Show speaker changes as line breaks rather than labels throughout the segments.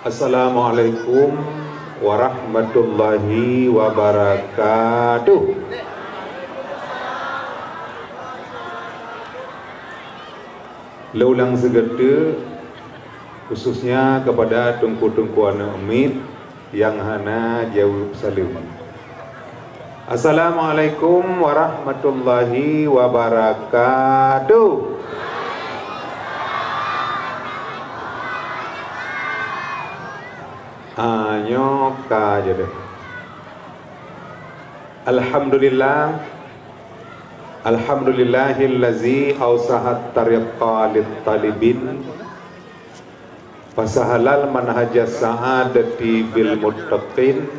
Assalamualaikum warahmatullahi wabarakatuh. Laulang segede khususnya kepada tungku-tungku anak umid yang hana jawab salam. Assalamualaikum warahmatullahi wabarakatuh. Nyoka aja deh. Alhamdulillah, alhamdulillahillazi awsahat tariqa lit-talibin fasahalal manhajas sa'adati bil muttaqin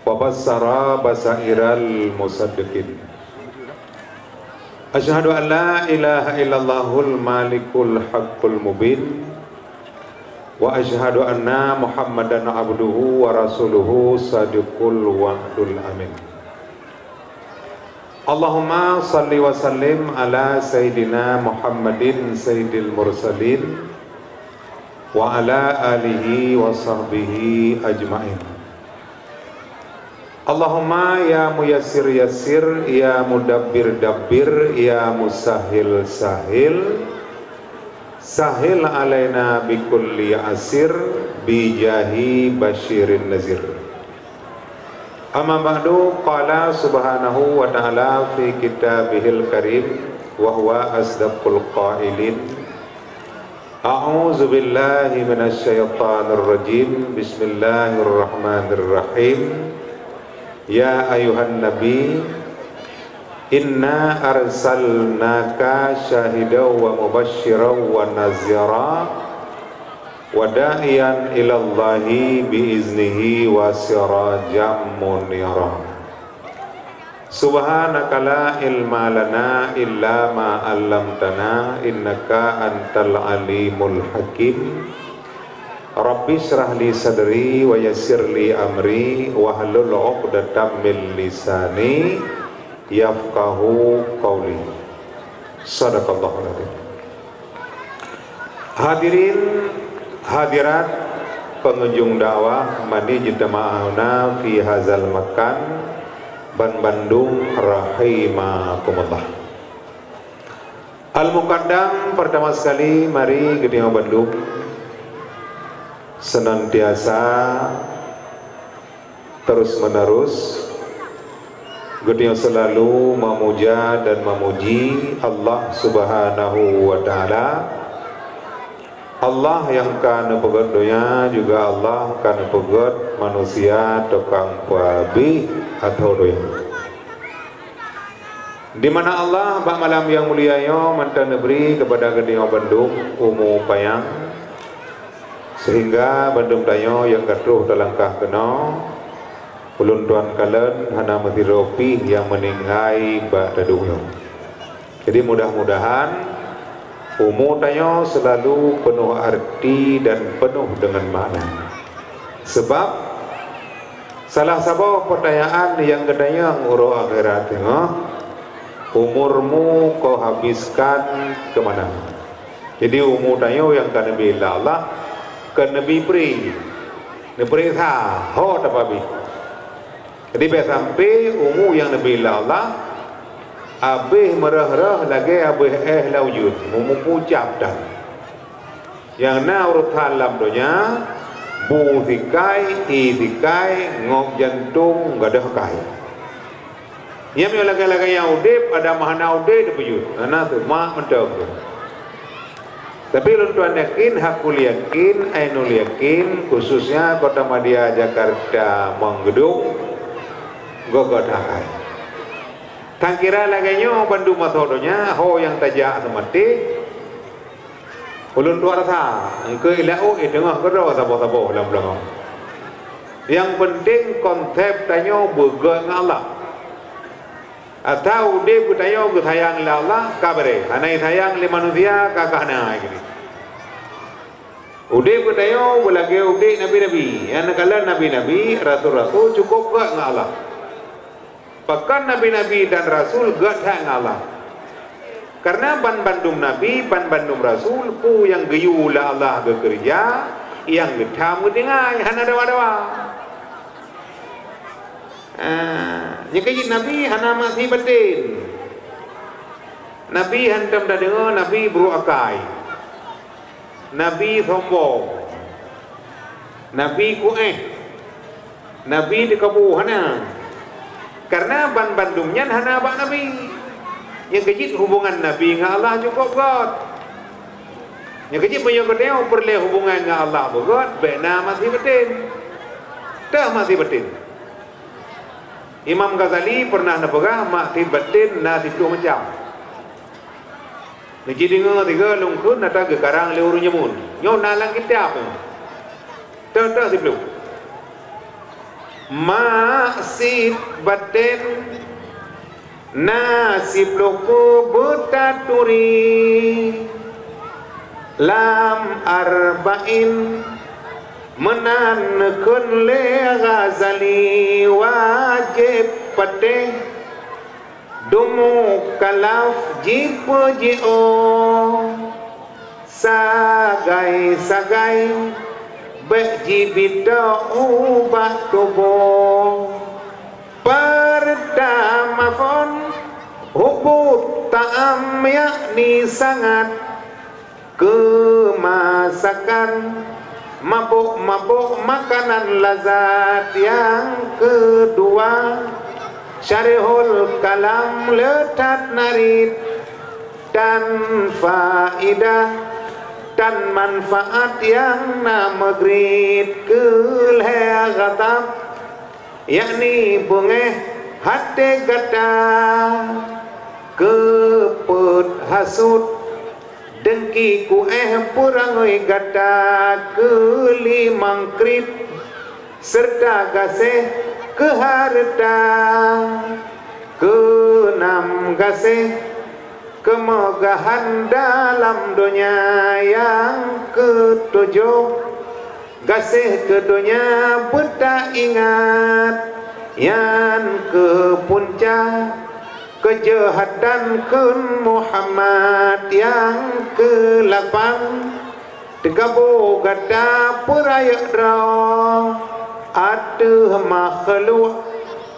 wa bassara basairal musaddiqin. Asyhadu an la ilaha illallahul malikul haqqul mubin wa asyhadu anna Muhammadan abduhu wa rasuluhu sadiqul wa'dul amin. Allahumma salli wa sallim ala sayyidina Muhammadin sayyidil mursalin wa ala alihi wa sahbihi ajma'in. Allahumma ya muyassir yassir, ya mudabbir dabbir, ya musahhil sahil, sahil alaina bikulli asir bijahi basyirin nazir. Amma ba'du, qala subhanahu wa ta'ala fi kitabihil karim wa huwa asdaqul qailin. A'udzu billahi minasy syaithanir rajim. Bismillahirrahmanirrahim. Ya ayuhan nabi, inna arsalnaka syahidaw wa mubasysyiran wa nazira wa da'iyan ilallahi biiznihi wa sirajan munira. Subhanaka la ilma lana illa ma 'allamtana innaka antal alimul hakim. Rabbi shrah li sadri wa yassir li amri wahlul 'uqdatam min lisani yafqahu qawli. Sadaqallahul adzim. Hadirin hadirat pengunjung dakwah mandi jemaahna fi hazal makan Ban Bandung rahimakumullah. Al-Muqaddam pertama sekali mari Gedeng Bandung senantiasa terus menerus Gedeng selalu memuja dan memuji Allah Subhanahu wa ta'ala. Allah yang kana pegat donya juga Allah kana pegat manusia tukang pabi atau doya. Di mana Allah bak malam yang mulia yo mantan beri kepada Gedeng Bandung umu payang sehingga Bandung dayo yang katruh dalangkah kena ulun tuan kalen hana mati ropi yang meninggai bak daduyo. Jadi mudah-mudahan umur tayo selalu penuh arti dan penuh dengan makna. Sebab salah satu pertanyaan yang kedanya nguro akhirat umurmu kau habiskan kemana? Jadi umur tayo yang kan Nabi Allah ke Nabi Pri tha ho tapabi. Jadi sampai umur yang Nabi Allah abih merah-rah lagi abih laujud mumupu capdan yang na urut halam donya bu thikai thikai ngok jantung gadah kai yang lagi-lagi yang udip ada mahana udip depujud ana tu mak mentok tapi luntuan yakin hakul yakin ainul yakin khususnya Kota Madya Jakarta Manggedung gogodah kai. Tangkira laganya Bandung mathodonya ho yang tajak semati ulun tuar sa engke ilau tengah kedo sabo-sabo dalam belakang. Yang penting konsep tanyo begat dengan Allah. Atau dia bertanya sayang la Allah kabare anai sayang li manusia kakana gini. Udah bertanya belagi udah nabi-nabi yang kala nabi-nabi rasul-rasul cukup gak dengan Allah. Bahkan nabi-nabi dan rasul gak dengan Allah. Karena ban bandum nabi, ban bandum rasul pu yang geyula Allah bekerja, yang getam dengai hana dawa-dawa yang kejit Nabi hana masih batin Nabi hantam dah dengar Nabi beruakai Nabi sombong Nabi kueh Nabi dikabu hana karena bandungnya hana abak Nabi yang kejit hubungan Nabi dengan Allah cukup God yang kecil punya kedai perlu hubungan dengan Allah begot, bena masih betin, dah masih betin. Imam Ghazali pernah napegah masih betin nasi tu macam. Niji dengar tiga lungkun nata ke karang leur nyemun, nyo nalang kita apa? Dah sebelum. Masih betin nasi loko betaturi. Lam arba'in menanekun le Ghazali wajib pateh dumu kalaf jipo jio sagai bejibita ubat tubuh pertama pun hubut ta'am yakni sangat kemasakan mabuk-mabuk makanan lazat. Yang kedua syarihul kalam letat narid dan faidah dan manfaat yang nama grid kelehagatab yakni bungeh hati gata keput hasud dengki ku purangoi gata kelimang krip serta gaseh keharta keenam gaseh kemegahan dalam dunia. Yang ketujuh gaseh ke dunia beta ingat. Yang ke puncak kejahatan kun Muhammad. Yang ke-8 tegabo gata perayak draw ada makhluk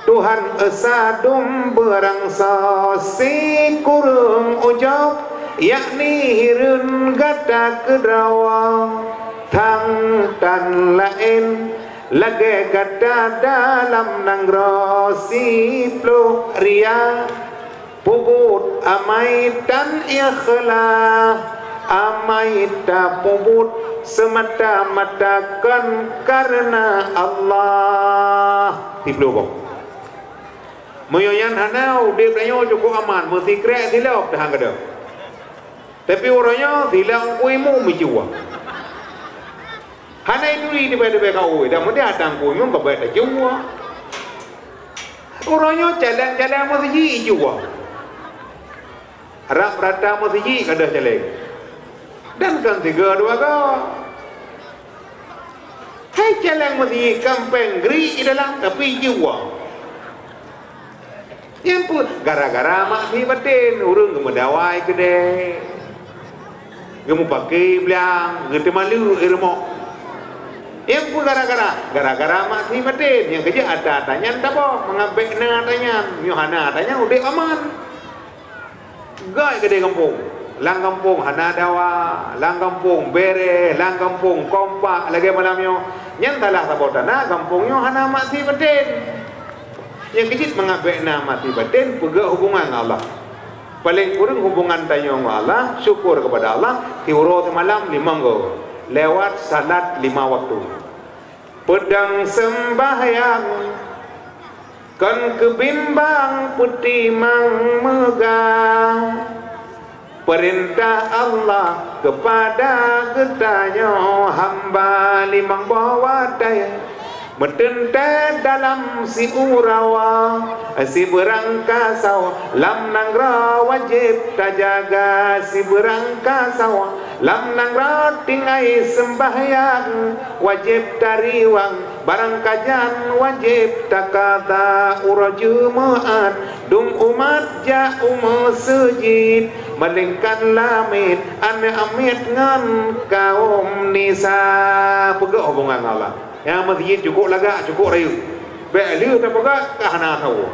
Tuhan esadum berangsa si kurung ujab yakni hirun gata kedrawa tang tan lain lage gata dalam nanggro si plo ria pubut amai dan ikhlas amai ta pubut semata-matakan karena Allah di plo Moyoyan hanau dia tanya cukup aman, mesti krek silap dah kada. Tapi orangnya silap kuimu menjual. Hanai duri di bawah kau, dah mesti datang kuimu ke bawah jual. Orangnya jalan-jalan mesti jual. Harap rata mesti kada jalan. Dan kan 3-2 kau. Hai jalan mesti kampeng geri dalam tapi jual. Yang pun gara-gara mak si batin urang gemedawai gede gemu pakai bilang gede malu irmo yang pun gara-gara mak si batin yang kerja ada tanya apa mengabek na tanya nyohana tanya udah aman gai gede kampung lang kampung hana dawa lang kampung bere lang kampung kompak lagi malamnya yang talah sabotana kampungnya hana mak si batin yang kecil mengabek nama mati batin pega hubungan dengan Allah paling kurang hubungan tanya dengan Allah syukur kepada Allah tiurut malam 5 go lewat salat 5 waktu pedang sembahyang kan kebimbang putih mang megah perintah Allah kepada getanya hamba 5 bawa daya Metente dalam si urawa si berangkasa lam nangra wajib tajaga si berangkasa lam nangra tingai sembahyang wajib tariwang barang kajan wajib takada ura jumaat dum umat ja sujud Malingkan lamit ane amit ngan kaum nisa. Pegak hubungan Allah. Yang masjid cukup lagak, cukup rayu. Beli tak pegat, kahana tahu.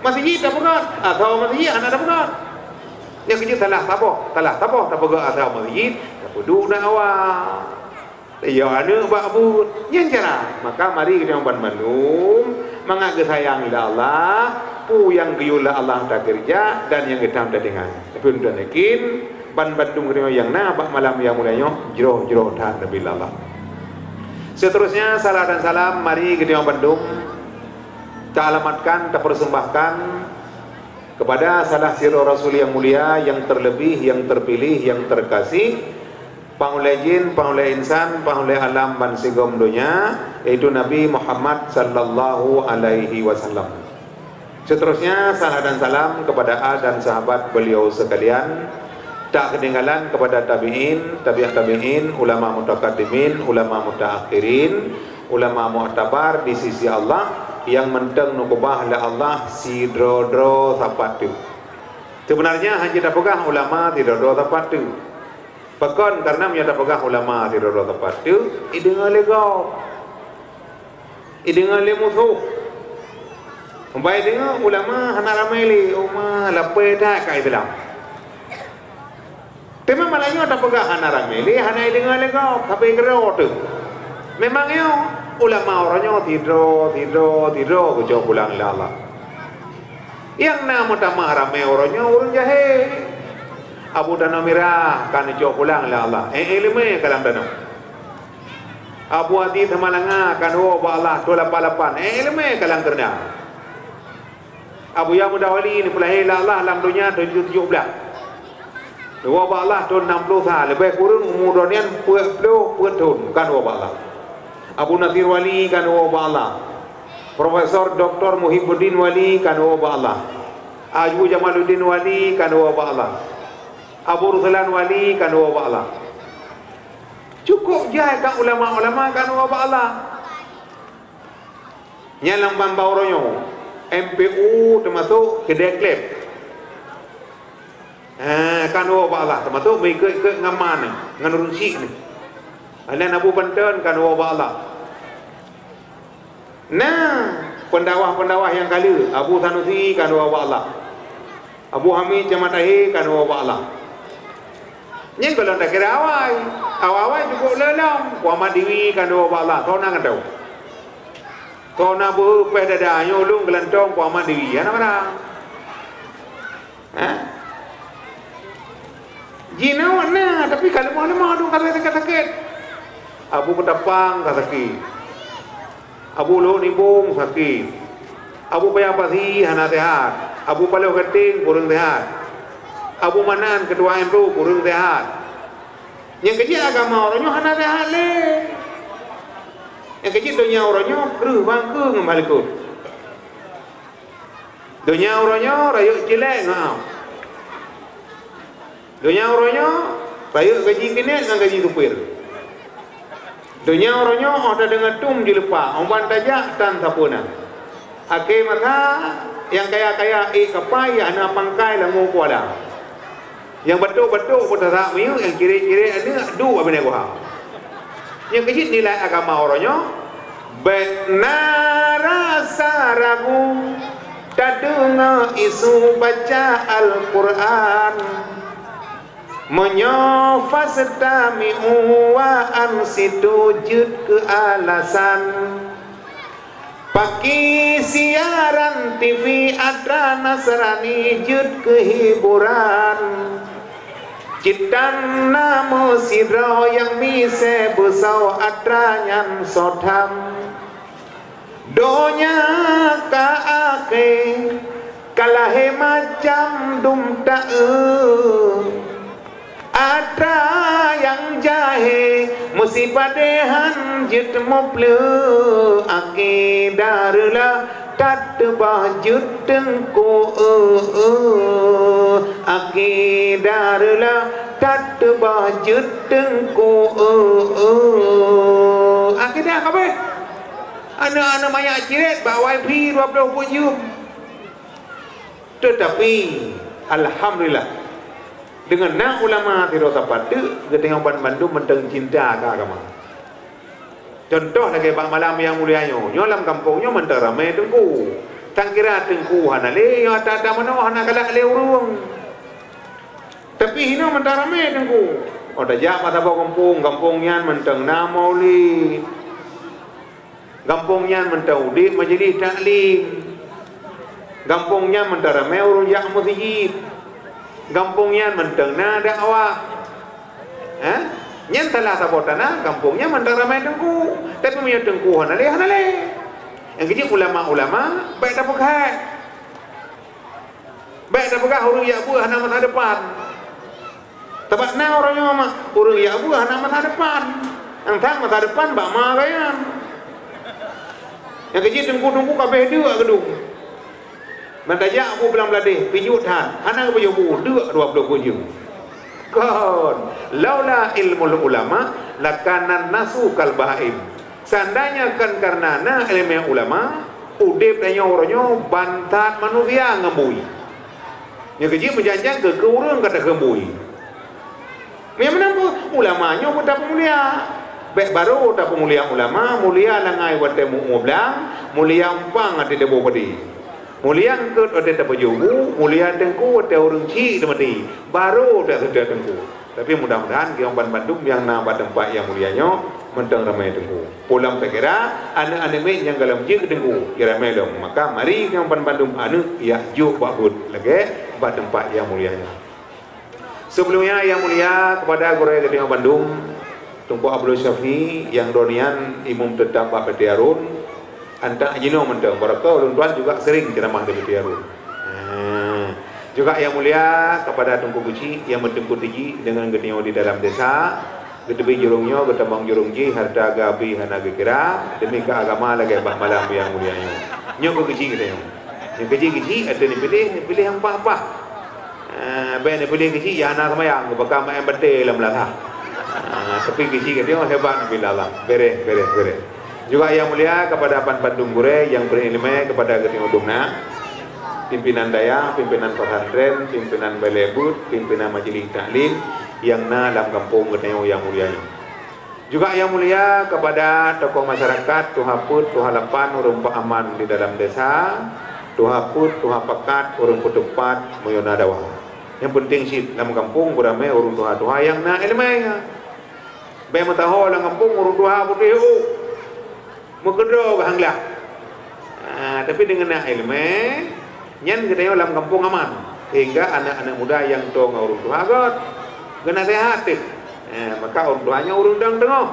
Masjid tak pegat, atau masjid hana tak pegat. Yang kerja talah tabah tak pegat atau masjid, tak peduk nak awak. Ya ana bakbut yang cara maka mari kita ban manum mangga sayang ila Allah pu yang geyula Allah tak kerja dan yang kita dengan tapi unda nekin ban bandung yang na bak malam yang mulanya jero ta nabi Allah. Seterusnya salam dan salam mari kita bandung kita alamatkan, kita persembahkan kepada salah sirah Rasul yang mulia, yang terlebih, yang terpilih, yang terkasih, Panglai jin, panglai insan, panglai alam ban sigom dunia, yaitu Nabi Muhammad sallallahu alaihi wasallam. Seterusnya salam dan salam kepada al dan sahabat beliau sekalian. Tak ketinggalan kepada tabi'in, tabi'ah tabi'in, ulama mutaqaddimin, ulama mutaakhirin, ulama mu'tabar di sisi Allah yang menteng nukubah la Allah sidro-dro sapat tu. Sebenarnya hanya dapegah ulama sidro-dro sapat tu. Bahkan karena menyata pegah ulama di roda tepat tu, idengar legau, idengar lemusuh. Umpai dengar ulama hana ramai le, umma lapai dah kai Islam. Tema malanya tak pegah hana ramai le, hana idengar legau, tapi kerau tu. Memangnya ulama orangnya tidur kejauh pulang Allah. Yang nama tamah ramai orangnya orang jahil. Abu Danau Mirah kan jauh pulang lah Allah. Ilmu kalam danau. Abu Adi Tamalanga kan ba Allah 288. Ilmu kalam kerna. Abu Yamudawali ni pulai lah Allah dalam dunia 17. Dua ba Allah tahun 60 tahun lebih kurang umur dunia 40 tahun kan ba Allah. Abu Nasir Wali kan ba Allah. Profesor Dr. Muhibbuddin Wali kan ba Allah. Abu Jamaluddin Wali kan ba Allah. Abu Ruslan Wali kan wa Allah. Cukup je kan ulama-ulama kan wa Allah. Nyalang bambauronyo MPU termasuk kedai klep. Kan wa Allah termasuk mai ke ngaman ni, ngan rusik ni. Alan Abu Banten kan wa Allah. Nah, pendawah-pendawah yang kala Abu Sanusi kan wa Allah. Abu Hamid Jamatahi kan wa Allah. Yang kalau tak kira awal cukup lelam. Muhammad Dewi kan dua Allah. Tahu nak tahu. Tahu nak berupah dada nyolong gelantong Muhammad Dewi. Apa nak? Jina mana? Tapi kalau mana tu kata sakit. Abu Ketapang sakit. Abu Lo Nibung sakit. Abu Payapasi hana sehat. Abu Palau Keting kurang sehat. Abu Manan ketua MPU kurang sehat. Yang kecil agama orangnya hana sehat le. Yang kecil dunia orangnya keruh bangku ngembali ku. Dunia orangnya rayuk jelek ngau. Dunia orangnya rayuk gaji kene dengan gaji supir. Dunia orangnya ada dengan tum di lepas, omban tajak tan sapuna. Akhir maka yang kaya-kaya kapai ana pangkai langu kuala. Yang betul-betul bertarak miu, yang kiri-kiri ada dua benda gua. Yang kecil nilai agama orangnya benar rasa ragu tak dengar isu baca Al-Quran menyofas tami'u wa ansitujud ke alasan pakai siaran TV Atra Nasrani jud kehiburan Citan nama sidro yang bisa besau Atranyan sodam donya kaake kalahe macam dum Atra yang jahe musipadehan jut mople akidarlah tatbah jutengku akidarlah tatbah jutengku akidah apa? Anak-anak mayak ciret bawa IP 20 punyum. Tetapi alhamdulillah dengan nak ulama tiro tapat geteng Bandung menteng cinta ke agama. Contoh lagi bak malam yang mulianyo, nyolam kampungnya mentang ramai tengku. Tak kira tengku hanale, yo ada mana hana kalak le urung. Tapi hina mentang ramai tengku. Oh dah jak mata kampungnya mentang na maulid. Kampungnya mentang udik majlis taklim. Kampungnya mentang ramai urung jak masjid. Kampungnya mentang na dakwah. Nyen telah sabotana kampungnya mentang ramai tengku. Tapi punya tengku hanale. Yang kecil ulama-ulama baik dah pekat. Baik dah pekat urung ya buah hana masa depan. Tempat na orangnya mama urung ya buah hana masa depan. Entah masa depan bak marayan. Yang kecil tengku-tengku kabeh dua gedung. Mendajak aku bilang beladih pijut han. Hana ke pijut dua 20 kon laula ilmul ulama lakanan nasu kal bahaim. Seandainya kan karena ilmu ulama udip tanya orangnya bantat manusia ngembui. Yang kecil berjanjian ke urang kata ngembui. Yang menampu ulamanya pun tak mulia. Baik baru tak mulia ulama mulia langai watemu ngoblang mulia umpang ada debo padi. Mulia angkut ada tak berjubu, mulia tengku ada orang cik mati, baru dah sudah tengku. Tapi mudah-mudahan kehidupan Bandung yang nama tempat yang mulianya mentang ramai tengku. Pulang perkara anak-anak yang dalam jik tengku, ya ramai dong. Maka mari kehidupan Bandung anak ya juk bakut lagi buat tempat yang mulianya. Sebelumnya yang mulia kepada Guru Kehidupan Bandung, Tunku Abdul Syafi yang donian imam tetap Pak Petiarun. Anda jino mentang barakah ulun tuan juga sering ceramah di Petiarun. Juga yang mulia kepada Tunku Guci yang mentengku tinggi dengan genio di dalam desa, gedebi jurungnya, getambang jurungji, harta gabi hana gekira demi keagama lagi bah malam yang mulianya. Nyok ke Guci kita yang kecil ada ni pilih yang apa? Ben pilih Guci ya anak sama yang bakal main betul dalam latah. Tapi Guci kita hebat billah. Bere. Juga yang mulia kepada Pan Bandung Gure yang berilmu kepada Geting Udumna, pimpinan daya, pimpinan pesantren, pimpinan balebut, pimpinan majelis taklim yang dalam kampung Geting yang mulianya. Juga yang mulia kepada tokoh masyarakat, Tuhaput, Tuhalapan, urung Pak Aman di dalam desa, Tuhaput, Tuhapakat, urung Putupat, Moyona Dawah. Yang penting sih dalam kampung beramai urung Tuha yang ilmunya. Baik mataho dalam kampung urung Tuha putih. Mengkedro bahanglah. Tapi dengan ilmu nyen kita dalam kampung aman hingga anak-anak muda yang tong urung tua agot kena sehat. Maka urung tuanya urung dang tengok.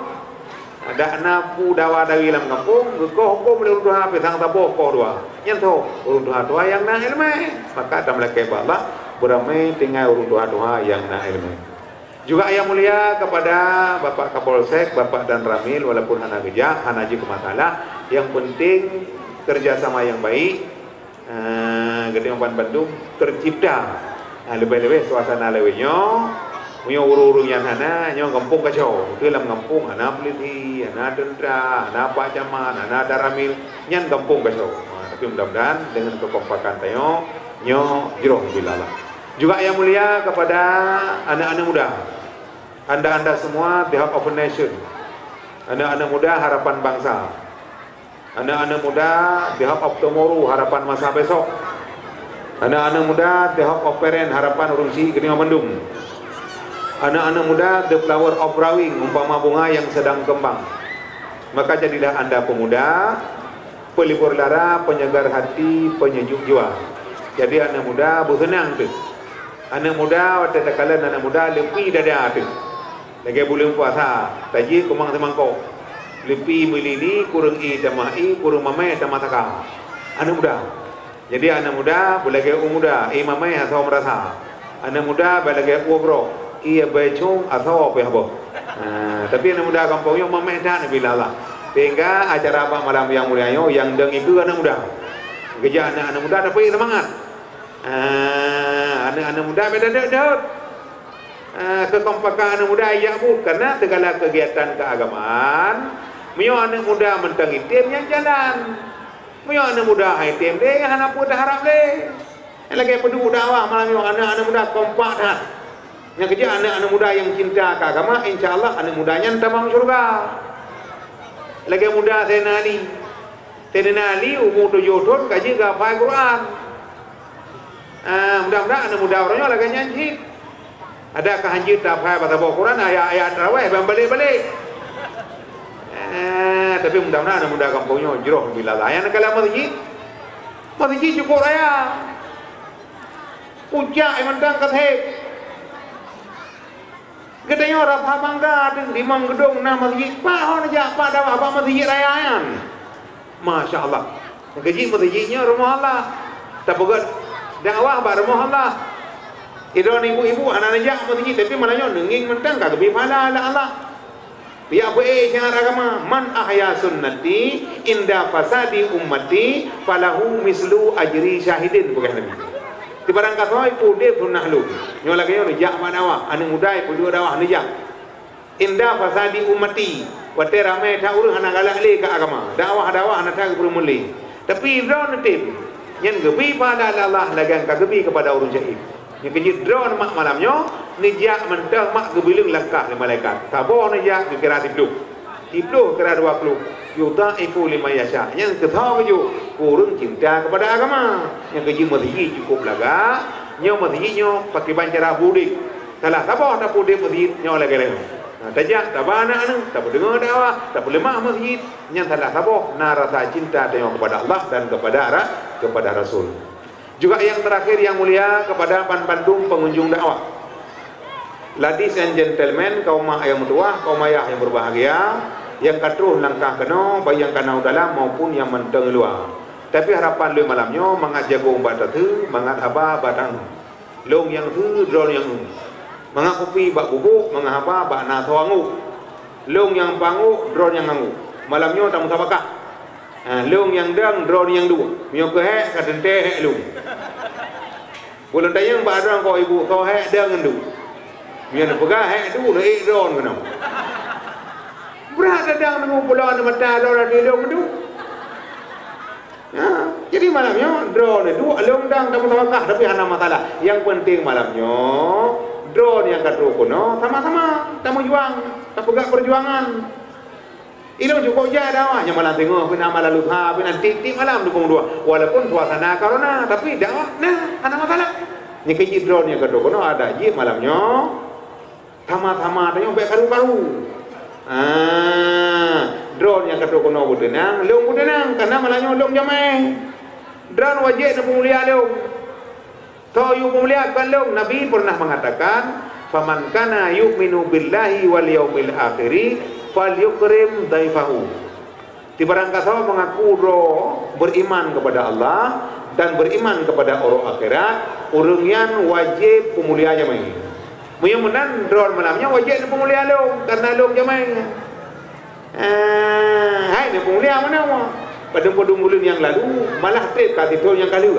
Ada anak dawa dari dalam kampung gekoh hukum urung tua petang taboh koh dua. Nyen to urung tua yang na ilmu. Maka tamlah ke Allah beramai tinggal urung tua yang na ilmu. Juga yang mulia kepada Bapak Kapolsek, Bapak Dan Ramil, walaupun hana gejak, hana ji kemasalah, yang penting kerjasama yang baik. Geting Bandung tercipta. Lebih-lebih suasana lewenya, punya uru-uru yang hana, yang kampung kacau. Itu dalam kampung hana peliti, hana tentera, hana Pak Caman, hana Daramil, yang kampung kacau. Tapi mudah-mudahan dengan kekompakan tayo, nyo jiroh bilalah. Juga yang mulia kepada anak-anak muda. Anda semua the hope of a nation. Anak-anak muda harapan bangsa. Anak-anak muda the hope of tomorrow, harapan masa besok. Anak-anak muda the hope of parent, harapan urungsi Geting Bandung. Anak-anak muda the flower of growing, umpama bunga yang sedang kembang. Maka jadilah Anda pemuda, pelipur lara, penyegar hati, penyejuk jiwa. Jadi anak muda bersenang tu. Anak muda waktu takalan anak muda lebih dada tu. Lagi bulan puasa, taji kumang semangkok. Lebih melini kurang tamai, kurang mamai tamataka. Anak muda. Jadi anak muda boleh muda, mamai asal merasa. Anak muda boleh ubro, becung asal apa apa. Tapi anak muda kampungnya mamai dah nabi lala. Sehingga acara apa malam yang mulianya yang deng itu anak muda. Kerja anak muda tapi semangat. Anak-anak muda beda-beda. Kekompakan anak muda ya bu, karena segala kegiatan keagamaan, mio anak muda mentang item yang jalan, mio anak muda item deh, anak muda harap deh. Lagi peduli dakwah malam mio anak muda kompak dah. Yang kerja anak-anak muda yang cinta ke agama, insya-Allah anak mudanya entah masuk syurga. Lagi muda Sayyidina Ali umur 7 tahun kaji hafal Quran. Mudah-mudahan anak muda orangnya lagi nyanyi. Ada kehanjit hafal baca Quran ayat-ayat tarawih balik-balik. Tapi mudah-mudahan anak muda kampungnya jauh bila layan kalau masjid cukup raya. Puncak yang mentang kathek. Gedenya orang bangga di mang gedung nama masjid. Pak hon aja pak dah apa masjid rayaan. Masya-Allah. Gaji masjidnya rumah Allah. Tak buat dakwah bar rumah Allah. Idon ibu-ibu anak anak masjid tapi malahnya nenging mentang kagak bimala Allah. Biar yang agama man ahya sunnati inda fasadi ummati falahu mislu ajri syahidin bukan Nabi. Di barang kata itu dia pernah lu. Nyo lagi nyo jak manawa anu mudai pun dawah ni jak. Inda fasadi ummati wa ramai ta urang anak galak le ke agama. Dakwah anak tak perlu muli. Tapi drone tim yang gebi pada Allah lagan ka gebi kepada urang jahil. Yang kejit drone mak malamnya nijak mentah mak gebilung langkah le malaikat. Tabo nijak kira tiplu. Tiplu kira 20. Yudaifu lima yasha. Yang ketahu ju kurang cinta kepada agama. Yang keji masjid cukup laga. Nyo masjidnya pakai bancara budik. Salah tabo tak budik masjid nyo lagi lain. Tajak tak bana anu, tak dengar dakwah, tak boleh mak masjid. Yang salah tabo na rasa cinta tengok kepada Allah dan kepada Rasul. Juga yang terakhir yang mulia kepada Bandung pengunjung dakwah. Ladies and gentlemen, kaum yang tua, kaum ayah yang berbahagia, yang katruh langkah kena, bayang kanau dalam maupun yang menteng luar. Tapi harapan lu malamnya mangat jago umbat tu, mangat apa batang. Long yang tu, drone yang mangat kopi bak bubuk, mangat apa bak nato angu. Long yang pangu, drone yang angu. Malamnya tamu sabakah. Long yang dang, drone yang dua. Mio ke hek, kadente hek long. Bulan tayang bak orang kau ibu kau hek dang endu. Mio nak pegah hek tu, le drone kena. Berat datang dengan pulau mata orang di long tu. Jadi malamnya drone itu long dang tamu sabakah tapi hana masalah. Yang penting malamnya drone yang katru kono sama-sama tamu juang, tak pegak perjuangan. Ilmu cukup je dakwahnya malam tengok pun amal lalu pun nanti malam dukung dua. Walaupun suasana corona tapi dakwah nah ada masalah. Ni keji drone yang katru kono ada je malamnya sama-sama tengok baik karu-karu. Drone yang katru kono budenang, long budenang karena malahnya long jamai. Drone wajib nak mulia long. Tahu mulia kan long Nabi pernah mengatakan faman kana yu'minu billahi wal yaumil akhir falyukrim daifahu. Di barang kata mengaku beriman kepada Allah dan beriman kepada orang akhirat, orang yang wajib pemulia jamai. Mudah-mudahan drone malamnya wajib pemulia lo karena lo jamai. Hai ni pemulia mana mo? Pada bulan yang lalu malah trip kat itu yang kali.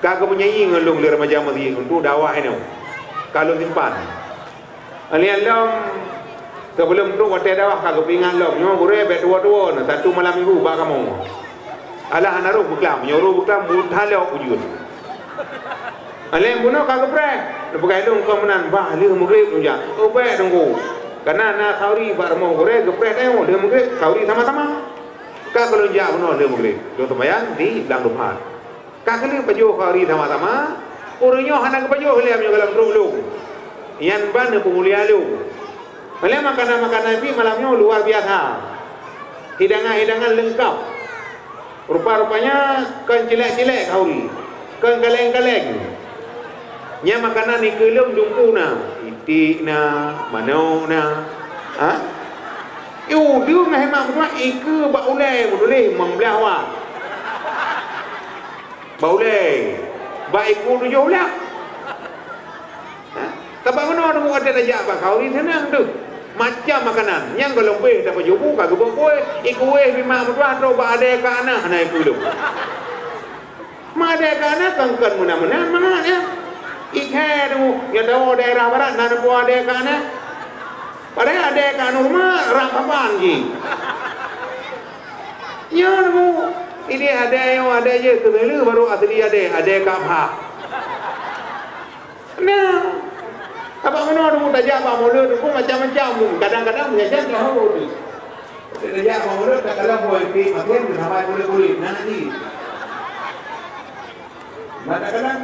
Kagak menyanyi ngelung di remaja masjid untuk dakwah ini. Kalau simpan. Alian long sebelum tu waktu dakwah kagak pingan long. Nyo gure bet dua-dua satu malam minggu ba kamu. Alah naruh buklam, nyuruh buklam muthalau ujun. Alian buno kagak pre. Pakai dong kau menan bah li mugrib tunja. Oh baik tunggu. Karena na sauri bar mo gure gepret ayo dia mugrib sauri sama-sama. Ka kalau ja buno dia mugrib. Do sembahyang di belang Jumat. Kakali baju hari sama-sama, orangnya hendak baju heliam juga dalam terulung. Yang ban pemulia lu. Heliam makanan-makanan ini malamnya luar biasa. Hidangan-hidangan lengkap. Rupa-rupanya kan cilek-cilek kauri, kan kaleng-kaleng. Nya makanan ni kelem jumpu na, itik na, manau na. Dia ngahemak berdua ike bak ulai boleh membelah awak. Boleh. Baik ku tujuh ulang. Tapi mana ada ada aja apa kau ni senang tu. Macam makanan yang kalau lebih dapat jubu kagak boleh. Iku bima berdua tu ba ada ke anak naik dulu. Ma ada ke anak kangkan mana-mana mana ya. Ikhe tu yang tahu daerah barat nak buat ada ke anak. Padahal ada ke anak rumah rapapan ji. Ya tu. Ini ada yang ada je sebelum baru asli ada kapha. Nah, Apa mana tu tajam apa mulut tu macam-macam tu. Kadang-kadang biasa tahu tu. Tajam apa mulut kadang boleh pi makan sampai kulit-kulit nanti. Kadang-kadang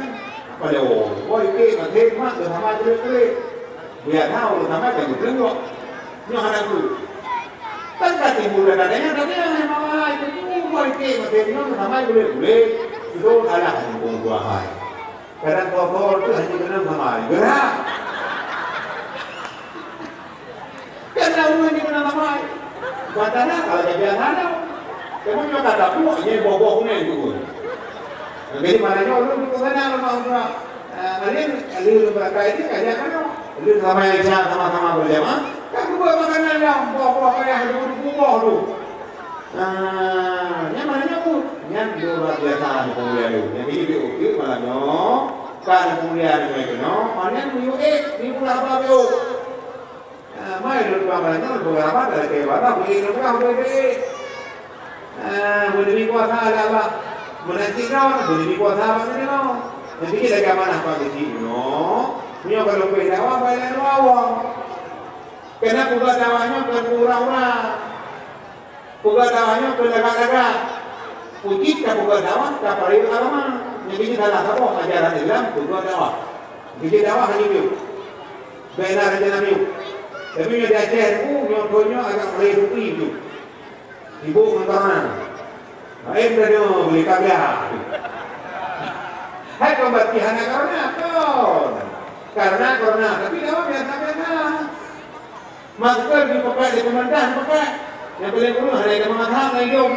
apa dia boleh pi makan mak sampai kulit-kulit. Biar tahu sampai kan tengok. Ni ada tu. Kan kata mula katanya mama itu boleh pi makan sampai kulit-kulit. Itu adalah hukum buah. Kadang kotor tu hanya kena sampai gerak. Karena umumnya kena sampai. Katanya kalau dia biasa ada. Kamu juga kata puak ini bobohnya itu. Jadi maknanya orang itu sana orang alih berkait ini kayak mana? Alih sama yang sama-sama berjamaah. Kan buat makanan yang buah-buah kayak buah tu. Yang maknanya tu, yang dua biasa kemudian tu. Yang ini diukir maknanya kan kemudian itu no. Maknanya tu di pulau apa tu? Mai lu maknanya beberapa dari kebata begini kan boleh. Boleh kuasa ada apa? Menanti kau boleh kuasa apa ni no? Jadi kita kemana apa begini no? Nyo kalau beda apa bayar awang. Kena buka dawanya ke pura-pura. Buka dawanya ke lega-lega. Putih tak buka dawa tak paling lama. Jadi kita lah apa ajaran Islam buka dawa. Jadi dawa hanya itu. Benar aja nabi. Tapi nyo diajar nyo agak meredupi itu. Ibu mentoran. Baik dah beli kabel. Hai pembatihan karena apa? Karena tapi dawa biasa-biasa. Masker dipakai di pemandangan pakai. Yang paling dulu ada yang mengatakan hidup.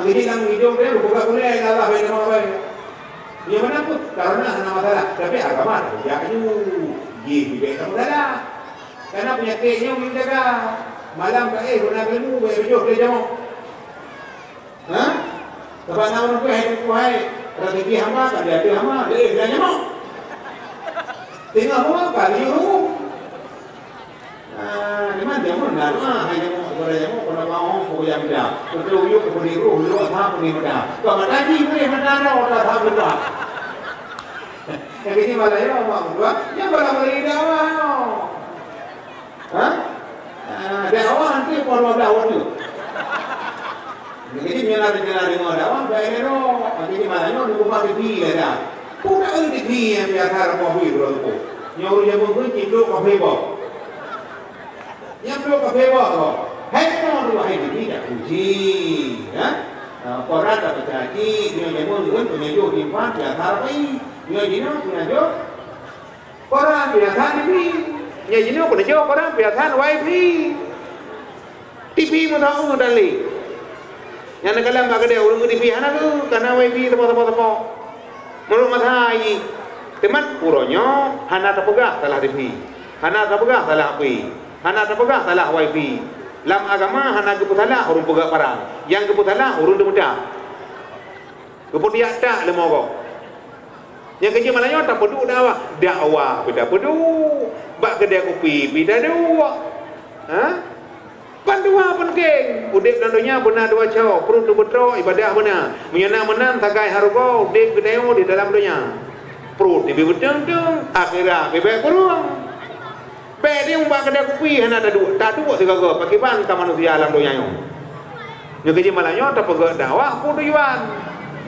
Jadi yang hidup dia buka kuliah Allah bagi nama baik. Dia mana pun karena hanya masalah. Tapi agama ya kayu. Gigi beda mudah. Karena penyakitnya menjaga. Malam guna ilmu berjuang dia jamu. Hah? Sebab nama tu hidup kuai. Rezeki hamba kan dia hamba dia jamu. Tengok apa kali itu. Memang dia pun dah hanya mau kalau mau yang dia. Kalau yuk kemudian lu apa pun dia. Kalau tadi boleh mana orang tak betul. Yang ini malah ya orang berdua, yang boleh dakwah. Hah? Dakwah nanti kalau dakwah tu. Jadi mina dengan dakwah baik no. Nanti malahnya lu buat TV dah. Bukan TV yang biasa mau hidup tu. Nyawa dia pun hidup apa apa. Yang belum kebebas kok. Hai no dua hari ini tak uji, ya. Koran tak terjadi, dia jamu dengan penyejuk impan biasa apa? Dia jino penyejuk. Koran biasa TV. Dia jino penyejuk koran biasa wifi. TV mutahu dali. Yang nagalang agak dia urung TV anak tu karena wifi tempat-tempat. Menurut matai, teman puronyo hana terpegah salah TV. Hana terpegah salah api. Hana terpegah salah wifi. Lam agama hana keputalah urung pegah parang. Yang keputalah urung demudah. Kemudian tak lemorok. Yang kerja malahnya tak pedu dakwah beda pedu. Bak kedai kopi beda dua. Ha? Pandua penting. Udip dan dunia benar dua cau. Perut tu betul ibadah benar. Menyenang-menang takai harga udip kedai di dalam dunia. Perut ni betul-betul akhirat bebek kurang. Baik dia umbak kedai kopi hana ada dua. Tak dua segala pakai ban ke manusia alam dunia yang. Yang kerja malahnya tak pegak dakwah pun tujuan.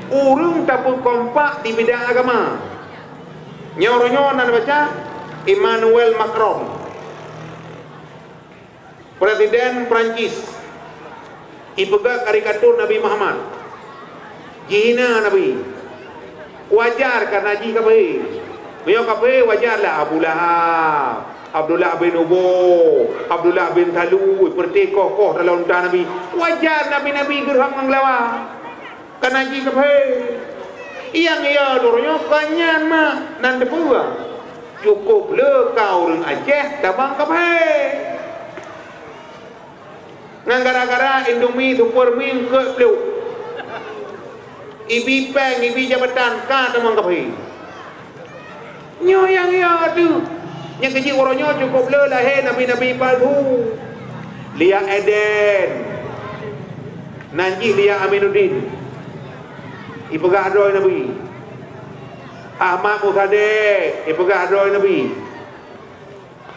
Urung tak pun kompak di bidang agama. Nyornya nak baca Emmanuel Macron, Presiden Perancis. Ipegak karikatur Nabi Muhammad. Jina Nabi. Wajar karena ji kape. Beliau kape wajarlah Abu Lahab, Abdullah bin Ubay, Abdullah bin Salul, seperti kokoh dalam unta Nabi. Wajar Nabi-Nabi gerham menglawan. Karena ji kape. Yang ia dorongnya kanyan mah nan depua. Cukup le kau reng Aceh tabang kape. Ngan gara-gara Indomie Supermin ke peluk. Ibi peng, ibi jabatan ka tamang kape. Nyo yang ia tu. Yang kecil orangnya cukup le lahir Nabi-Nabi palsu. Lia Eden. Nanji Lia Aminuddin. Ipegah adoi Nabi. Ahmad Musaddiq ipegah adoi Nabi.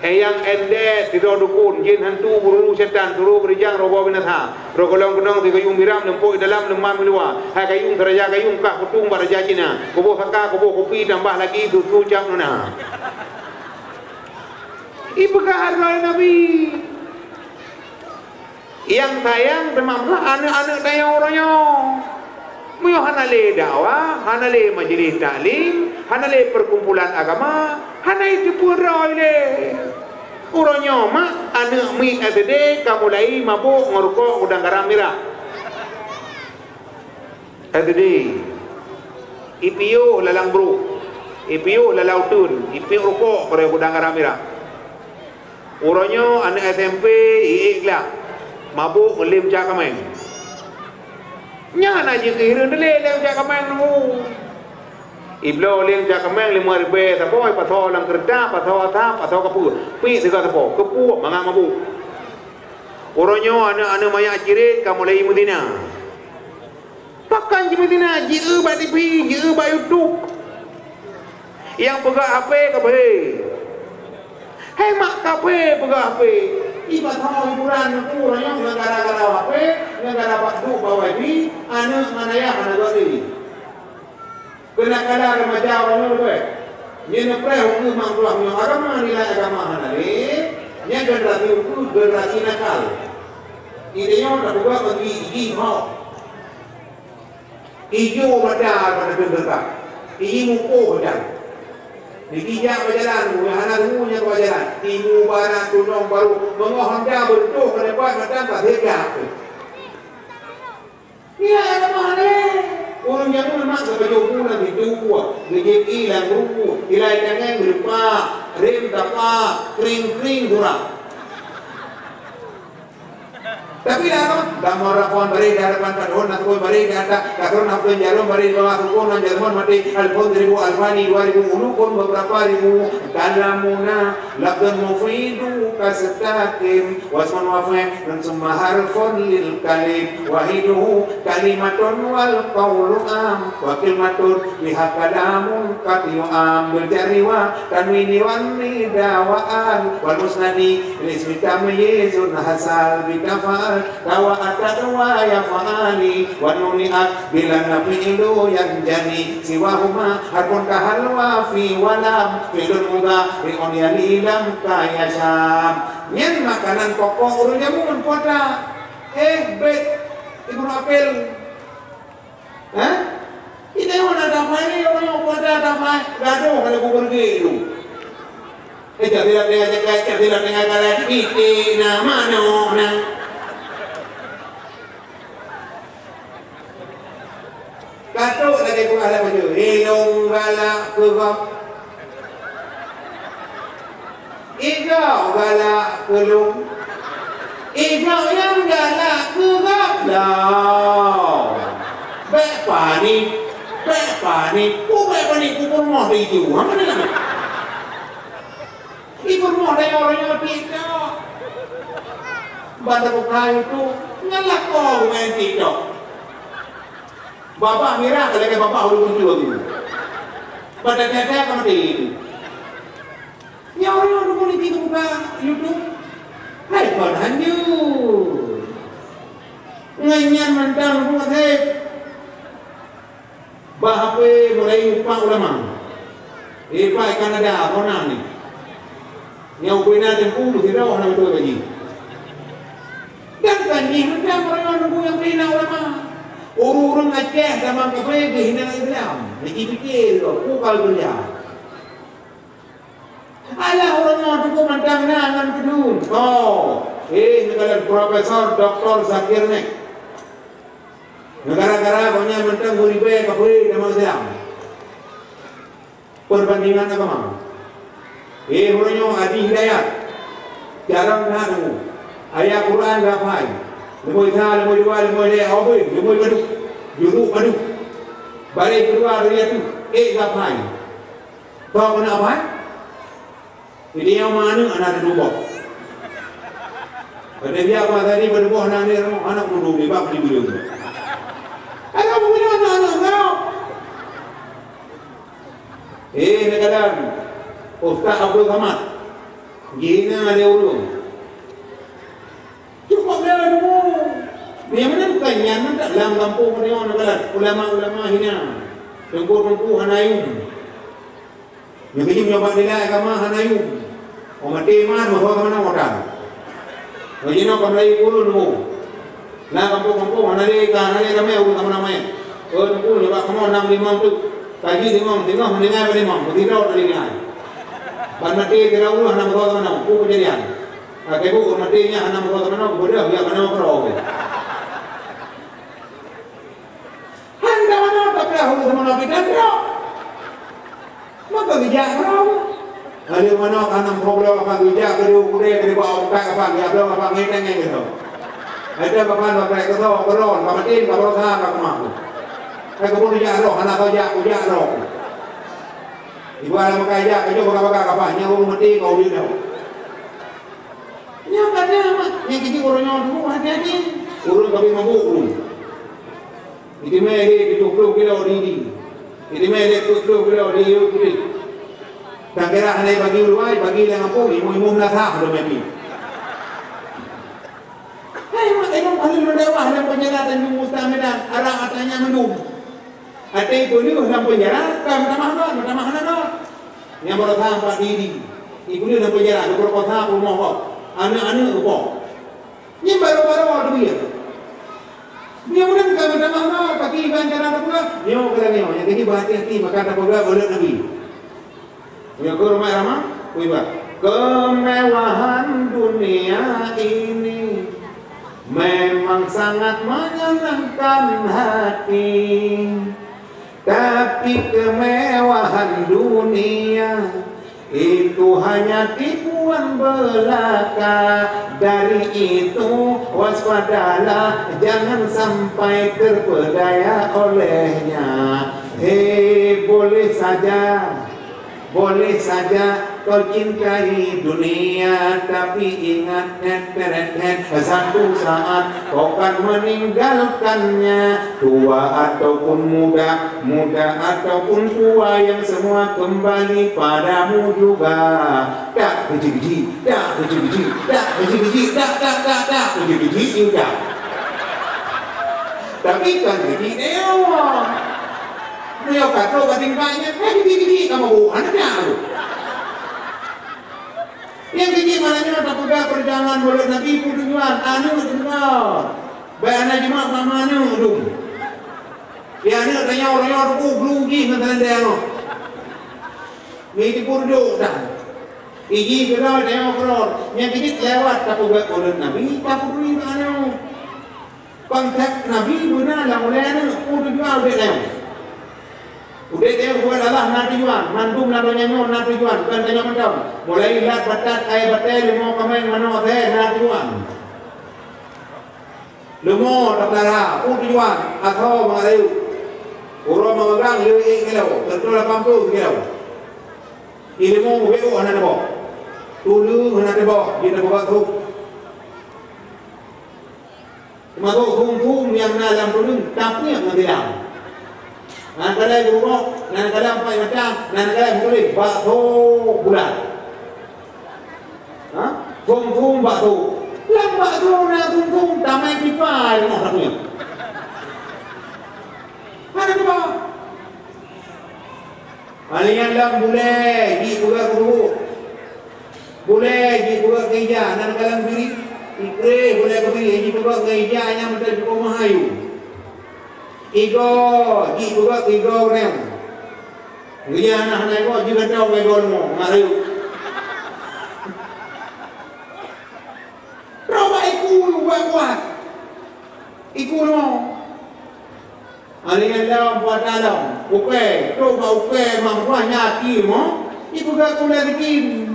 yang ende tido dukun jin hantu buru setan turu berijang robo binatha rokolong gunong tiga yung miram nempo dalam nemam luar ha kayung teraja kayung kah kutung baraja Cina kobo saka kobo kopi tambah lagi tu cap nona ibu harga Nabi yang tayang temamlah anak-anak tayang orangnya muyo hanale dakwah hanale majlis taklim hanale perkumpulan agama hanai tipura ile orangnya mak anak mi adede kamulai mabuk ngerokok udang garam merah adede IPO lalang bro IPO lalautun IPO rokok pada udang garam merah orangnya anak SMP iiklah mabuk ngelim cakameng nyana je kehirun dele lem cakameng nemu iblo lem cakameng 5 ribu tapoi patho lang kerja patho atap patho kapu pi sega tapo kepu manga mabuk oronyo ana maya cirit kamulai Medina pakan di Medina jiu ba TV jiu ba YouTube yang pegang HP kape hei mak kape pegang HP iba tahu hiburan orangnya gara-gara HP gara-gara bakdu bawa ini anak mana ya anak doi kena kala remaja orangnya gue nyene pre hukum mangkulah agama nilai agama hanale nya generasi hukum generasi nakal idenya udah buka bagi igi mau ijo badar pada benda igi muko badar dikijak berjalan, anak rumahnya berjalan, timur barat tunong baru, mengohon dia bentuk kedepan macam tak tegak. Ia ada mana? Orang yang memang sebagai bulan itu, gejek hilang rupu, hilai tangan berupa, rem tapak, kering durang. Tapi dah gambar rakon beri hadapan kadon atau beri kata kadon apa jarum beri bawah tukun dan Jerman mati alpon 1000 Alfani 2000 ulukun beberapa ribu kalamuna labdan mufidu kasatakim wasman wafe dan semua harfun lil kalim wahiduhu kalimatun wal qawlu am wa kalimatun biha kalamun qatiyu am berjariwa tanwini wan nidawaan wal musnadi lismi tamyizun hasal bitafal tawa atadwa ya fa'ali wa nuni'at bila nafi'ilu yang jani siwahuma harpun kahalwa fi walam filun muda ri'on yalilam kaya syam nyen makanan pokok urun jamun kota bet ibu apel kita yang ada apa ini orang yang kota ada apa gaduh kalau aku pergi itu tidak dengan iti nama nona katuk lagi ku ala baju hilung galak kegap igau galak kelung igau yang galak kegap lau bek panik ku pun mau dijual apa ni lama ibu mau dari orang yang tidak bandar buka itu ngelak kau main tidak Bapak mira kalau ke bapak udah muncul gitu. Pada tete kamu itu. Ya orang udah mulai tidur buka YouTube. Hai padahal nganyan mentang buka teh. Bahape mulai upah ulama. Ipa ikan ada apa nani? Yang punya tempuh tidak orang itu lagi. Dan kan ini mentang orang yang punya ulama. Orang Aceh sama kafe kehinaan Islam, dipikir kukal kerja. Alah orang mau cukup mentang nangan kedun. Negara Profesor Dr. Zakir nih. Negara-negara banyak mentang huribe kafe sama Islam. Perbandingan agama. Orangnya Adi Hidayat, jarang nanu. Ayat Quran gapai. Lemoi tha, lemoi dua, lemoi le, oboi, lemoi baduk, juruk baduk. Balik keluar dari itu, gapai. Tahu kena apa? Ini yang mana anak duduk. Pada dia apa tadi berdua anak muda ni bab di bilik. Ada punya anak kau. Negara Ustaz Abdul Samad
Gina dia urung. Cukup dia dulu. Dia mana bukan nyaman tak dalam kampung ni orang nak ulama-ulama hina. Tengku-tengku hanayum. Yang kini menyobat nilai agama hanayum. Orang mati mana bahawa mana orang. Jadi nak kembali urung dulu. Nah kampung-kampung hanayum ramai urung nama-nama. Tengku nyobat kamu 6-5 tu. Kaji 5 mendengar 5. Bertiga orang dengar. Ban mati kira urung nama bahawa mana. Ku kejadian. Kebu matinya anak bahawa mana. Bodoh biar mana kerau. Aku sama Nabi dan bro, maka bijak bro. Ada mana kanam problem apa bijak kedua kuda kedua bawa buka apa dia belum apa ngeteng gitu. Ada kapan bapak itu tahu beron, kapan tin, kapan sah, kapan mampu. Saya kebun bijak roh, anak kau bijak roh. Ibu ada makai bijak, kerja bapak kapan, nyawa mati kau bilang. Nyamanya mak, yang kini orangnya dulu hati-hati, urun tapi mampu urun. Itu mereka tujuh kilo di, itu mereka 70 kilo di Ukraina. Dan kira hanya bagi luai, bagi yang apa, imu-imu menasah belum lagi. Hai mak, ayam paling mendewah dalam penjara dan mustamilan, arah katanya menum. Ada ibu ni dalam penjara, mata-mata. Yang berusaha 4 diri, ibu ni dalam penjara, berusaha rumah kau, anak-anak kau. Ini baru-baru dia. Dia mungkin kalau mana pakai iban cara pula, dia kata dia, yang ini berhati-hati maka tak boleh oleh Nabi. Dia ke rumah ramah, iban. Kemewahan dunia ini memang sangat menyenangkan hati, tapi kemewahan dunia itu hanya tipuan belaka. Dari itu waspadalah, jangan sampai terpedaya olehnya. Hei, boleh saja kau cintai dunia, tapi ingat satu saat kau akan meninggalkannya. Tua ataupun muda, muda ataupun tua, yang semua kembali padamu juga. Tak biji-biji, tak biji-biji, tak biji-biji, tak biji-biji juga. Tapi kan jadi dewa. Dia kata tingkahnya, biji-biji kamu bukan anaknya. Yang kecil malahnya tak pegang perjalanan boleh Nabi pun tujuan anu dengar. Baik anak jemaah sama anu tu. Dia anak tanya orang-orang tu gelugi dengan dia anu. Ni pun duduk dah. Iji kerana tengok kerana yang kecil lewat tak pegang oleh Nabi tak peduli anu. Konteks Nabi benar lah oleh anu pun tujuan dia lewat. Udah dia buat Allah nak tujuan, mantum nak nyanyi nak tujuan, bukan tanya macam. Mulai lihat batat air batai lemo kemain mana teh nak tujuan. Lemo tak lara, tujuan atau mengayu. Orang mengegang lewat kilo, tertulah 80 kilo. Ilmu beu anak debo, tulu anak debo, kita buat tu. Masuk hum yang dalam tulu, tapi yang tidak. Nanti buruk, nanti apa macam, nanti boleh batu bulat. Kum batu, lambat tu nak kum tamai kipai mana punya? Mana tu bang? Alian lam boleh, di buka guru, boleh di buka gereja, nanti kalam biri, ikre boleh beri, di buka gereja yang menjadi rumah ayu. Igo, di buka igo rem. Dia anak-anak igo juga tahu igo mo, ngariu. Coba iku buat. Iku mo. Alian dalam buat dalam. Oke, coba oke mampuannya ki mo. Iku gak kuliah bikin.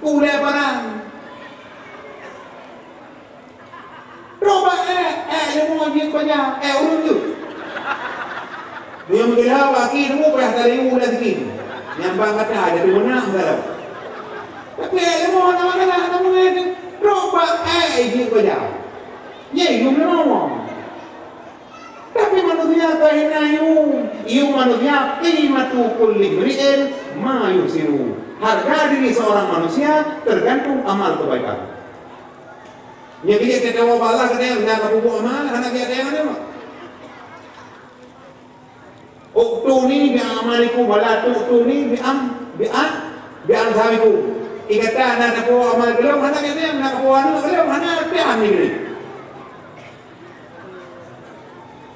Kuliah barang. Coba yang mau dia banyak urut tu. Dia mengira wakil mu pernah tadi ulah bikin. Nyambang kata ada di mana enggak. Tapi mau nama-nama kamu ini coba ini kau. Ya, itu memang. Tapi manusia kahina iu manusia qimatu kulli mri'in ma yusiru. harga diri seorang manusia tergantung amal kebaikan. Yang kita tahu bala kena nak kabu amal, anak kita yang ada mah. Uktu ni bi amaliku bala tu ni bi sabiku. Ikata anak kabu amal kalau anak kita yang nak kabu anu kalau anak pe amni ni.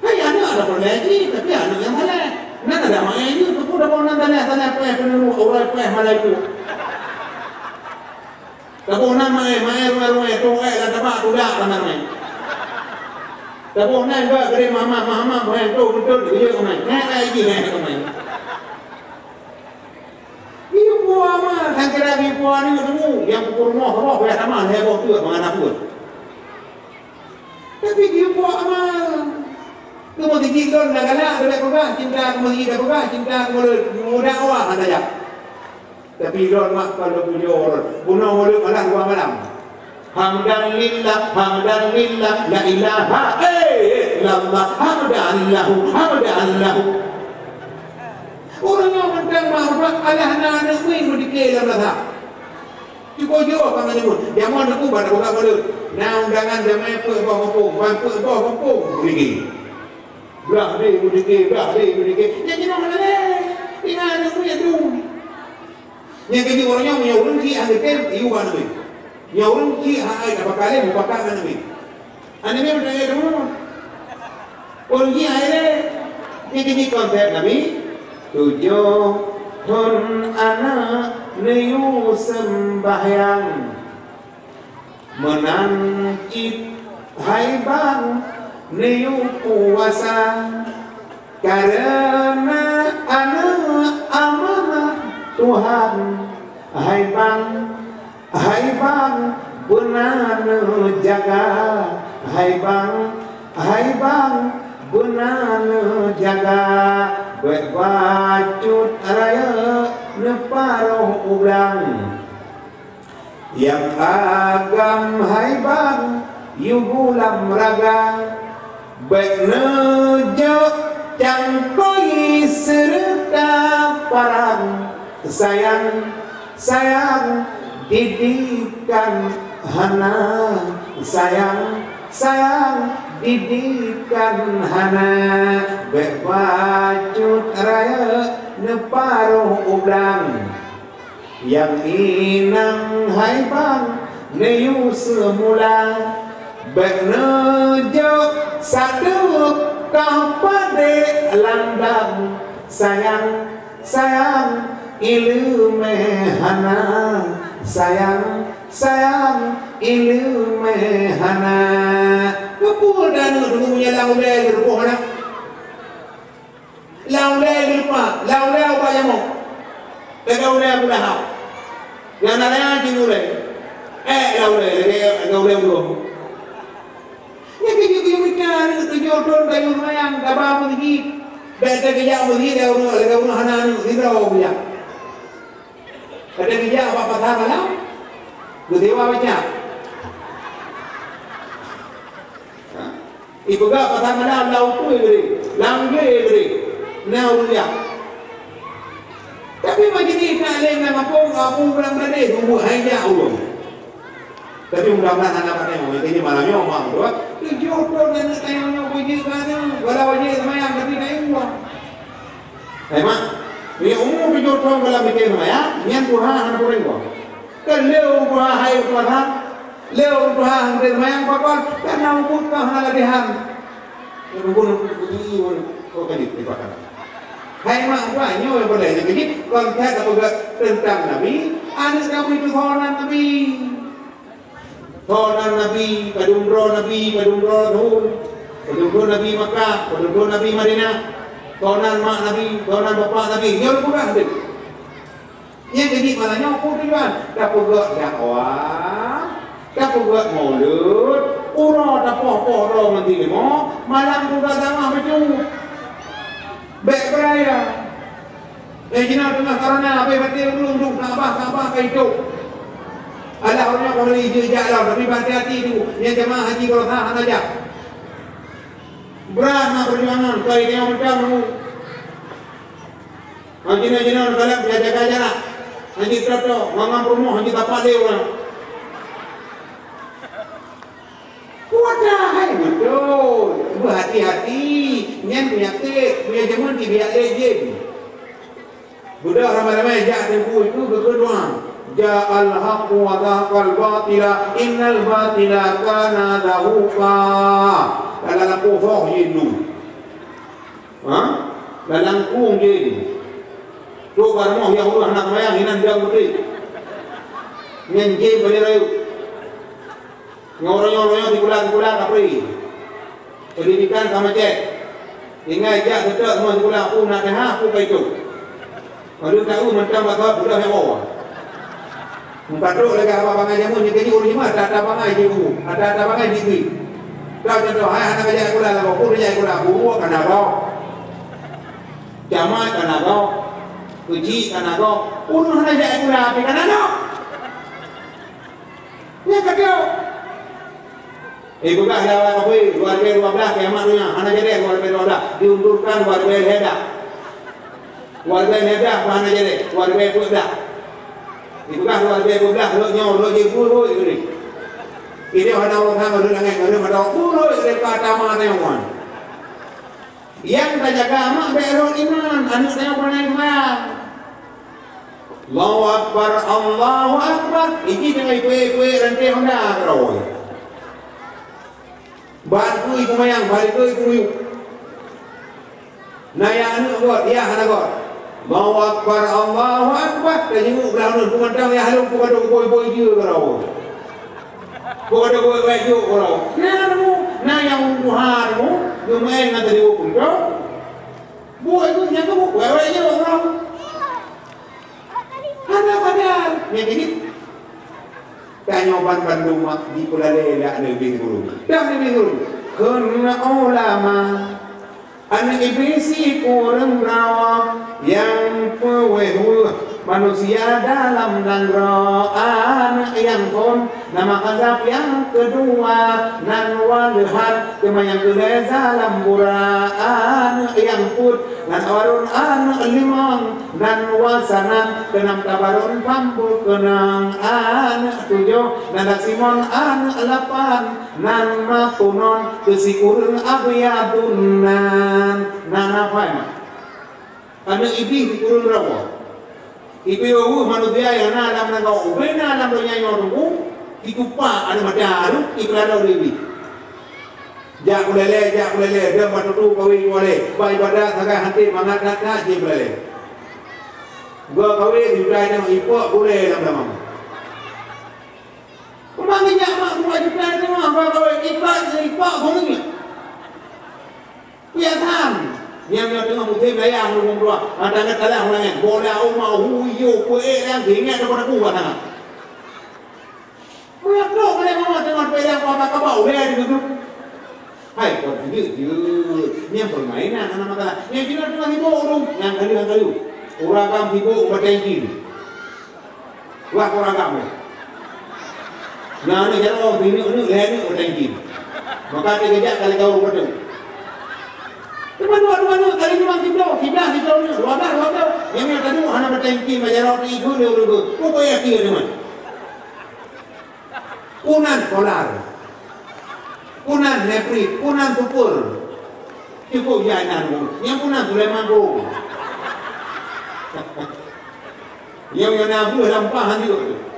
Hai anak ada lagi tapi anak yang mana? Nana ada main ni tu dah bawa tanya pe penuh orang pe malaiku. Kamu nama rumah itu lah dapat budak lah nama. Kamu nama kerja mama itu betul dia kemana? Lagi kemana? Ibu buah mah, kan kira ibu buah ni ketemu yang pukul rumah apa boleh sama saya bawa tu menganak pun. Tapi ibu buah mah, kamu tinggi kan dah galak dah pegang cinta kamu tinggi dah pegang cinta kamu muda awak ada ya. Tapi don mak kalau punya orang bunuh mulut malam dua malam. Hamdan lillah la ilaha illallah hamdan lahu. Orang yang mentang mahbat Allah nak wing dikir dalam dah. Cukup je apa nak nyebut. Yang mana aku pada buka mulut. Nah undangan jamai apa kampung, pergi. Belah dia dikir. Jadi mana leh? Tinggal aku ya tu. Yang kini orangnya punya orang si ahli kem iu kan ni. Yang orang si ahli apa kali muka kan ni. Ane ni bertanya dulu. Orang si ahli yang kini konsep nabi tujuh anak niu sembahyang menancit haiban niu puasa karena anak amanah Tuhan. Hai bang benar jaga. Hai bang benar jaga. Berbacut raya neparoh ulang. Yang agam hai bang yugulam raga. Benejok cangkoi serta parang. Sayang didikan hana. Sayang didikan hana. Berbacut raya neparoh ublang. Yang inang hai bang neyu semula. Benejok saduk kapade landang. Sayang ilmu hana. Sayang ilmu hana. Kepul dan punya laulai rupa mana? Laulai rupa, laulai apa yang mau? Laulai pula hau. Yang nanya jinulai. Laulai belum. Ya kerja mikir, kerja don kayu mayang, dabah pergi. Betul kerja pergi dah orang hana ni hidau punya. Ada kerja apa pasal malam? Berdewa baca. Ibu gak pasal malam laut tu beri, langge beri, nau dia. Tapi macam ni tak lain nak apa bulan-bulan tunggu hanya Allah. Tapi mudah-mudahan anak pakai ini malamnya orang tu. Jodoh dan tayangnya wajib kan? Kalau wajib semayang tapi tak uang. Mak. Ia umur bijur tuan kalau bikin saya, yang Tuhan anak orang gua. Kalau Tuhan hai Tuhan, leu Tuhan dari mayang pakal, karena umur Tuhan latihan. Umur begini, kau kan itu pakal. Hai mak gua nyoy boleh jadi konteks apa tentang Nabi, anak kamu itu seorang Nabi. Seorang Nabi, padumro Nabi Makkah, padumro Nabi Madinah. Tuanan mak Nabi, tuanan bapak Nabi, dia kurang dia. Yang jadi malahnya apa tujuan? Dapat buat dakwah, dapat buat maulud, urut apa-apa orang nanti mau, malam juga sama macam baik beraya. Jenah tengah karena apa batin belum duk sabar ke itu. Ada orangnya kalau hijau lah, tapi hati-hati itu. Yang jemaah haji kalau tahan aja. Berat nak perjuangan, kalau dia macam tu. Jina-jina kalau jaga jarak. Haji tato, mangang rumah haji tapak dia orang. Wadah, betul. Berhati-hati. Nyan penyakit, punya zaman di biak lejim. Budak ramai-ramai jak tempuh itu berdoa. Ja'al haqqu wa dhaqal batila innal batila kana zahuqa. Dalam kufur jinnu. Dalam kung jin. Tu barmoh yang Allah nak mayang hinan dia putih. Nyan jin balik rayu. Nyorong-nyorongnya dikulang-kulang kapri. Pendidikan sama cek. Ingat jak sedek semua dikulang aku nak dah aku ke itu. Kalau tahu macam apa budak yang bawah. Patut lagi apa bangai jamu ni keji urus mah ada bangai jiu. Ada bangai jiu. Kau contoh hai anak kerja kulang lah aku kerja kulang buah kan kau. Jamat kan kau. Kuci kan kau. Urus kerja kulang api kan kau. Ya kau. Bukan dah apa luar biasa 12 kiamat dunia. Anak jadi luar biasa 12 diundurkan luar biasa hebat. Luar biasa hebat mana jadi luar biasa hebat. Bukan luar biasa hebat lo nyaw lo je puluh itu ni. Ini ada orang sama dengan ada puluh itu kata mana yang wan. Yang tak jaga amak berol iman anak saya pandai iman. Allahu Akbar Allahu Akbar. Ini dengan kue rantai Honda keroi. Bantu ibu mayang, balik tu ibu yuk. Naya anu god, ya hana god. Allahu Akbar, Allahu Akbar. Kajimu berlalu bukan tahu ya halu bukan ada boy dia kalau. Bukan ada boy dia kalau. Naya umuharmu, lumayan nanti dihukum kau. Boy tu yang kamu boy dia kalau. Ada. Yang ini. Kanyoban Bandung di Pulau Lelak lebih dulu. Dah lebih dulu. Kena ulama anak iblis kurang rawa yang peweh manusia dalam nangraan yang pun nama azab yang kedua nan walihat kema yang kedua dalam buraan yang put nan warun an limang nan wasanan kenam tabarun pampul kenang an tujuh nan simon an 8 nan matunon kesikurun abiyadun nan apa anak iblis dikurun rawa. Ibu manusia yang alam nangau, benar alam dunia yang orang dikupa ada madaru ikrado lebih. Jak ulele, dia matutu kawin boleh. Baik pada sangat hati mangat nak je boleh. Gua kawin juga yang ibu boleh lama-lama. Kemana mak gua juga ni mah gua kawin ibu kongnya. Biasa. Yang tengah mungkin bayang lu ngomong ada nak kalah orang boleh umah huyo kue yang tinggal depan aku kan boleh tu boleh mama tengah bayang apa kau boleh gitu hai kau jujur ni permainan anak makalah yang kita tengah hidup orang yang kali uragam hidup bertengkin wah uragam yang ni jauh ini leh bertengkin maka dia kejap kali kau bertengkin Dua kali memang kiblau ni, 12 yang tadi hana bertengki majarot ibu dia urut. Kau ya kira teman. Kunan kolar. Kunan nepri, kunan tupur. Cukup jangan yang kunan Sulaiman bu. Yang nabu lampahan juga.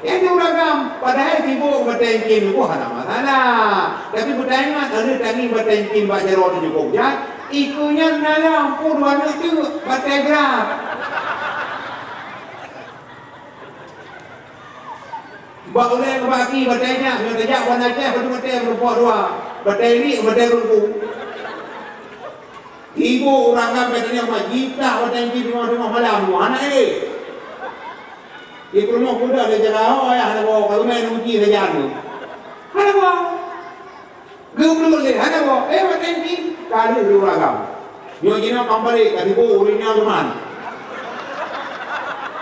Yang uragam padahal sibuk bertengkin itu hana masalah. Tapi bertanya ada tadi bertengkin baca roti cukup ya. Ikunya dalam puluhan itu bertegraf. Boleh bagi bertanya, bertanya warna cah bertanya berupa dua. Bertanya bertanya ibu uragam bertanya majita bertengkin di rumah malam mana Ibu rumah muda dia jaga ayah ada bawa kalau main uji dia jaga. Ada bawa. Gubernur dia ada bawa. Bertengki kali beragam. Nyojina kembali kali bawa urinya teman.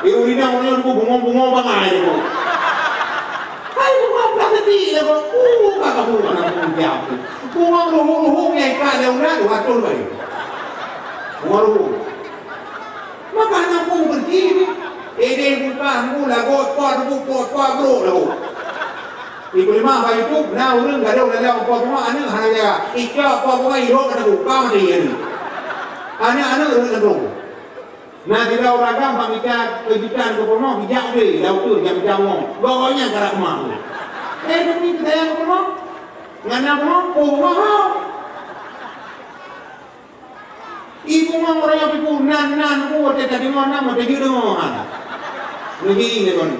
Urinya orang tu bungong bangai tu. Hai bungong plastik dia bawa. Kakak bungong nak jauh. Bungong luhung yang kali orang tu atur lagi. Bungong luhung. Maka anak pun begini. Ini bukan mula kot bro lagu. Ibu lima bayi tu, nah urang gado lalu apa semua ane hanya jaga. Ikut apa semua iro kena buka mati ini. Ane urang kena. Nah kita orang gampang kita kejutan ke rumah bijak deh, lalu tu jam jamu. Bawanya karak rumah. Demi kita yang rumah, ngana rumah, rumah. Ibu mau orang yang pikir nan ku ada tadi mana mau jadi mana. Lagi ini kan.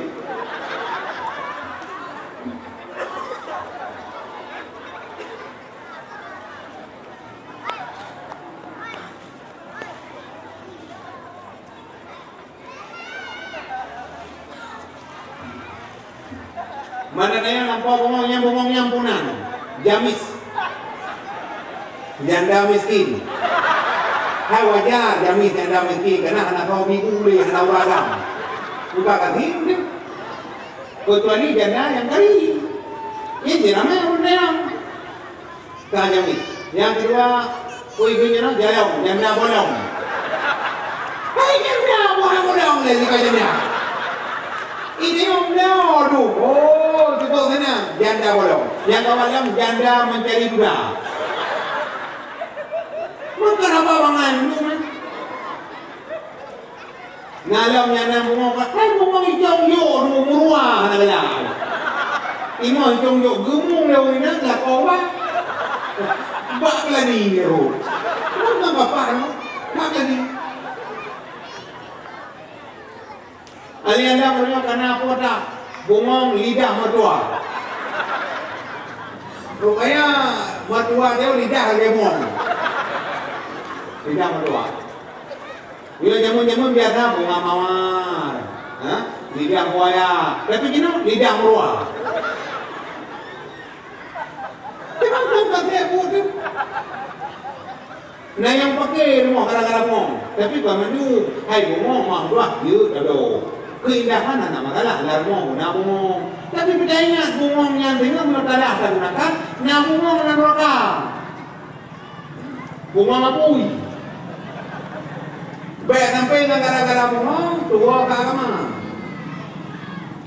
Mana kaya lampau bongong nyampunan, jamis, janda miskin. Hai wajar jamis janda miskin karena anak kau minggu anak uragam. Buka katin dia. Kecuali janda yang kari. Ini namanya orang tak jamis. Yang kedua, kuibinya jayong, janda bolong. Hai janda bolong lagi kayaknya. Ini omnya, aduh, oh cukup sana janda bolong. Yang kawalam janda mencari budak. Mungkin apa bangan itu kan? Ngalam yang nak mengok, mengok hijau yo, murah nak lah. Imo hijau yo, gemung lewat ini nak kau apa? Bak lagi ro. Mana bapa kamu? Bak lagi. Alianda punya karena apa tak? Bungong lidah mertua. Rupanya mertua dia lidah lemon. Lidah mertua. Bila jamun biasa bunga mawar, lidah buaya. Tapi kini lidah mertua. Memang tak pakai buat. Nah yang pakai rumah gara-gara bungong. Tapi kalau tu, hai bungong mah buah dia kado. Keindahan anak makalah larmong, nabungong. Tapi bedanya bungong yang dengan mereka gunakan, nabungong dan mereka. Bungong apui. Baik sampai gara-gara bungong, tua ke agama.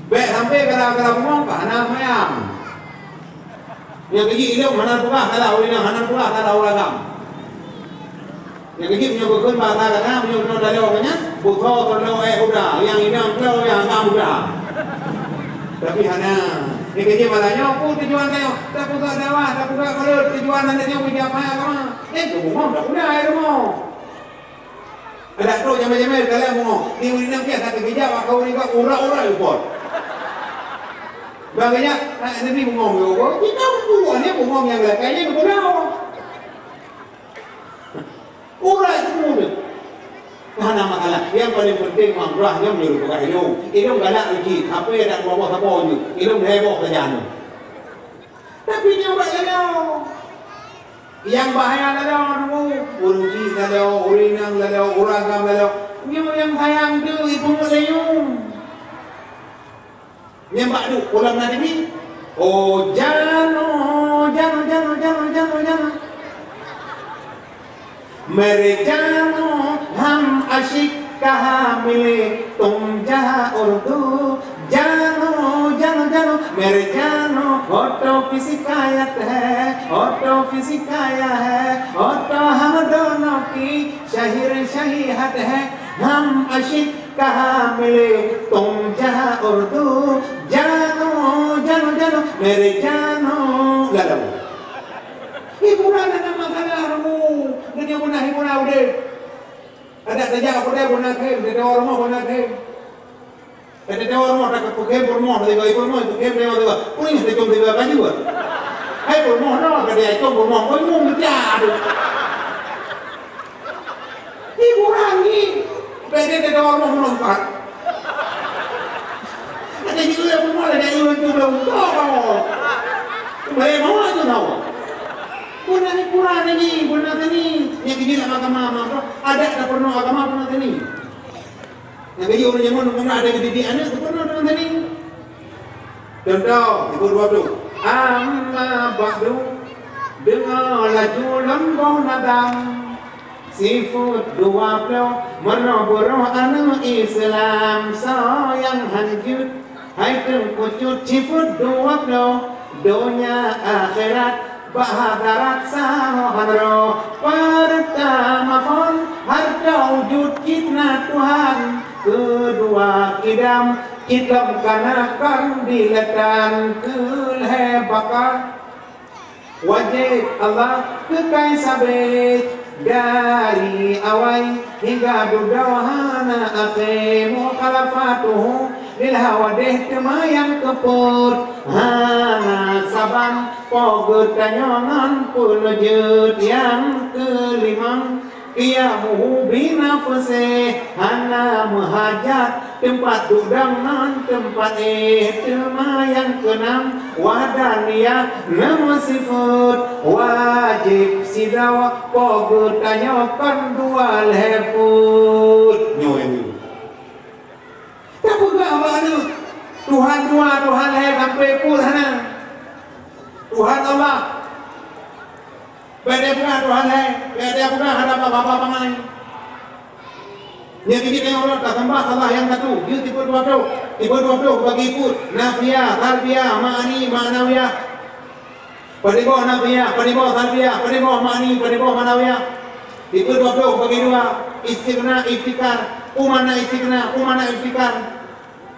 Baik sampai gara-gara bungong, ke anak mayam. Yang keji ilmu hanan pula, kalau ulina hanan pula, kalau ulagam. Yang keji punya berkun bahasa kata, punya benar dari orangnya. Butuh kalau udah, yang ini kalau yang kamu udah. Tapi hanya, ini kerja malahnya, aku tujuan saya, tak buka dakwah, tak buka kalau tujuan nantinya punya apa ya kamu? Bungong tak udah air mau. Ada tu jamai-jamai kalian bungong. Ni ini nak kita kerja, kau ni kau ura-ura import. Bagainya, nanti bungong yo, kita bungong ni bungong yang kayaknya itu dah. Ura itu mudah. Mana makalah yang paling penting mangrahnya menyerupai ilmu galak lagi apa yang nak bawa apa je ilmu heboh kerjaan tapi dia buat lalu yang bahaya lalu urusi lalu urinang lalu uragam lalu yang sayang tu itu mulayum yang badu ulang nabi oh jano मेरे जानो हम आशिक कहाँ मिले तुम जहाँ उर्दू जानो मेरे जानो ऑटो की शिकायत है ऑटो हम दोनों की शहीहत है हम आशिक कहाँ मिले तुम जहाँ उर्दू जानो मेरे जानो lalu hiburan ada masalahmu dunia punah hiburan udah ada saja aku dah punah ke ada orang mau punah ke ada orang mau tak pakai pormo ada ibu pormo itu ke mereka ada punya secom dia kan juga hai pormo no ada itu pormo kau mau bicara hiburan ni ada orang mau lompat ada juga pormo ada juga belum tahu mereka mau itu tahu Pura ni, yang kini agama ada tak pernah agama pernah ni. Yang kini orang yang mana ada kedidikan itu pernah pernah ni. Contoh, ibu dua tu. Amma ba'du dengan laju lambung nadam Seafood 20 menoboro anu Islam sayang hanjut hai kucut seafood 20 dunia akhirat bahadarat sahohanro pertama pun harta wujud cipta Tuhan kedua kidam kanakan diletan kelhebakan wajib Allah kekai sabit dari awal hingga dudawahana akhir mukhalafatuhu lil hawadih kemayang kepur hana saban pogut tanyonan pulujud yang kelima qiyamuhu binafsih hana muhajat tempat dudang nan tempat temayang kenam wadaniyah nama sifat wajib sidawa pogut tanyokan dual heput nyoy tapi gak apa Tuhan Tuhan hep sampai pul hana Tuhan Allah beda bukan Tuhan beda bukan ada apa-apa pangai yang kita orang tak tambah Allah yang satu dia tipe 20 bagi put nafiyah tarbiyah ma'ani ma'nawiyah padiboh nafiyah padiboh tarbiyah padiboh ma'ani padiboh ma'nawiyah tipe 20 bagi dua istighna iftikar umana istighna umana iftikar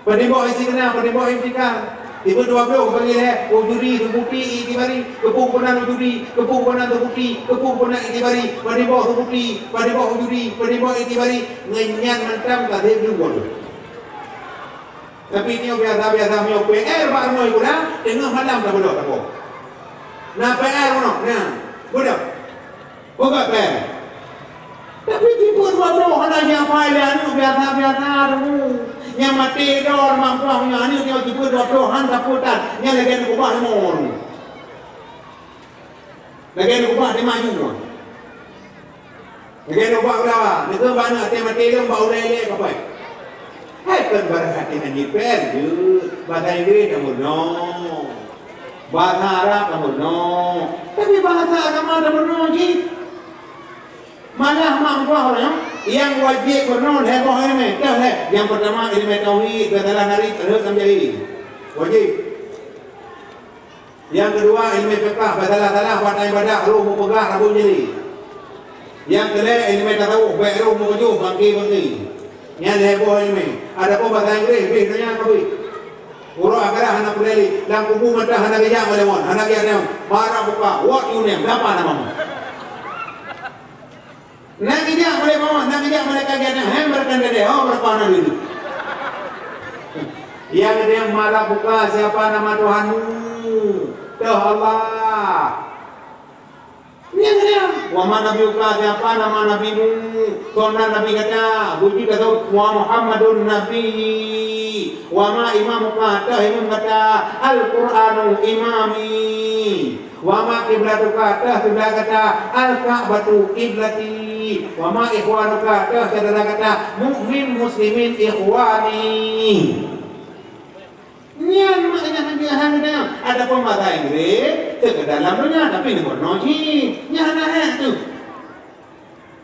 padiboh istighna padiboh iftikar tipe 20 bagi wujudi terbukti itibari kepungkunan wujudi kepungkunan terbukti kepungkunan itibari padiboh terbukti padiboh wujudi padiboh itibari ngenyan mentam kadhe dulu tapi ini biasa mio PR pak noi kuda dengan malam tak bodoh tak bodoh na PR no nah bodoh boga PR tapi tipe 20 ada yang payah biasa anu yang mati dor mampuang yang ini dia tipe 20 handa putar yang lagi kubah mon lagi kubah di maju lagi kubah berapa itu banyak dia mati dor bau lele apa hai kan berhati dengan jiper bahasa Inggris kamu no bahasa Arab kamu no tapi bahasa agama kamu no malah mampu orang yang wajib bernon heboh ini yang pertama ilmu tauhid batalah hari terus menjadi wajib yang kedua ilmu fiqh batalah watai ibadah ruh pegang rabu jadi yang kedua ilmu tasawuf baik ruh menuju bangki yang heboh ini ada pun bahasa Inggris bedanya apa urut agarah anak kuleli dan kubu mata anak yang melemon anak yang marah buka what you name apa namamu Nabi dia boleh bawa, Nabi dia mereka kata, mereka kata, berapa anak itu? Yang dia marah buka siapa nama Tuhanmu? Tuh Allah. Yang dia, wama Nabi buka siapa nama Nabimu? Soalnya Nabi kata, buji kata, wa Muhammadun Nabi. Wama imam kata, imam kata, Al-Quranu imami. Wama kiblatuka kiblat kata al-Ka'batu kiblati wa ma ikhwanuka saudara kata mukmin muslimin ikhwani nyan maknanya dia ada pembaca Inggris sekedar dalamnya tapi ini bernoji nyana tu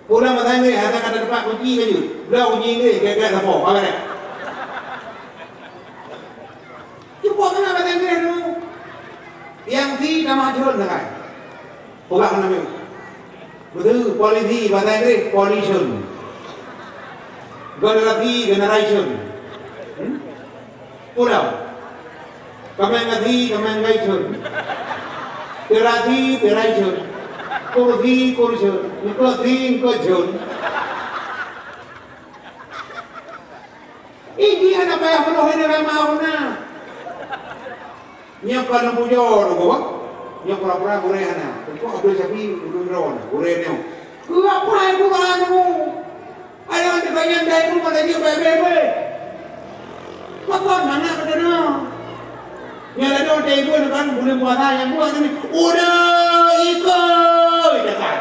pulang bahasa Inggris ada kata depan uji kan you belah uji Inggris kira-kira apa apa dia cuba kena bahasa Inggris tu yang tidak majul kan pulang namanya betul polisi bahasa Inggris pollution generation pulau communication terasi kursi inclusion ini ada apa yang perlu hendak mau na nyakkan pujor ko nyak pura-pura gorehana kok ada sapi udun gorehnya apa itu anu ayo dibayan dari rumah lagi bebe apa mana kadana nyala do tebo kan boleh puasa yang buat ini udah ikut dekat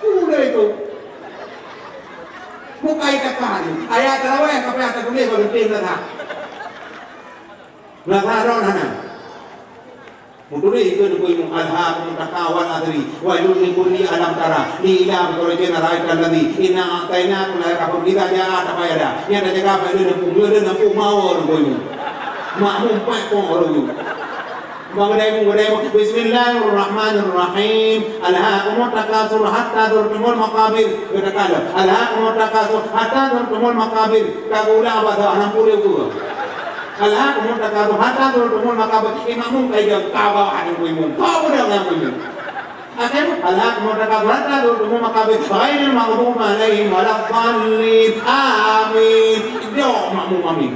udah itu muka itakan ayat tarawih kapai atas boleh kalau tim dah nah ron hana Mutuli ikut kuimu alhaakum takawal adri wa yulli kulli alam tara li ila biqorajina ra'aitan ladhi inna a'tayna kulla rahum lika ja'a tapayada yang ada jaga pada nampu mawar kuimu makmum pak orang Mengadamu Bismillahirrahmanirrahim. Alhaakumut takatsur hatta zurtumul maqabir. Kita kata alhaakumut takatsur hatta zurtumul maqabir. Kagula bahasa 60 itu. Alhaakumut takatsur hatta zurtumul maqabir. Imammu kayak kawa ada kuimu. Kau dah yang kuimu. Akhirnya alhaakumut takatsur hatta zurtumul maqabir. Ghairil maghdubi alaihim waladdallin. Amin. Doa makmum amin.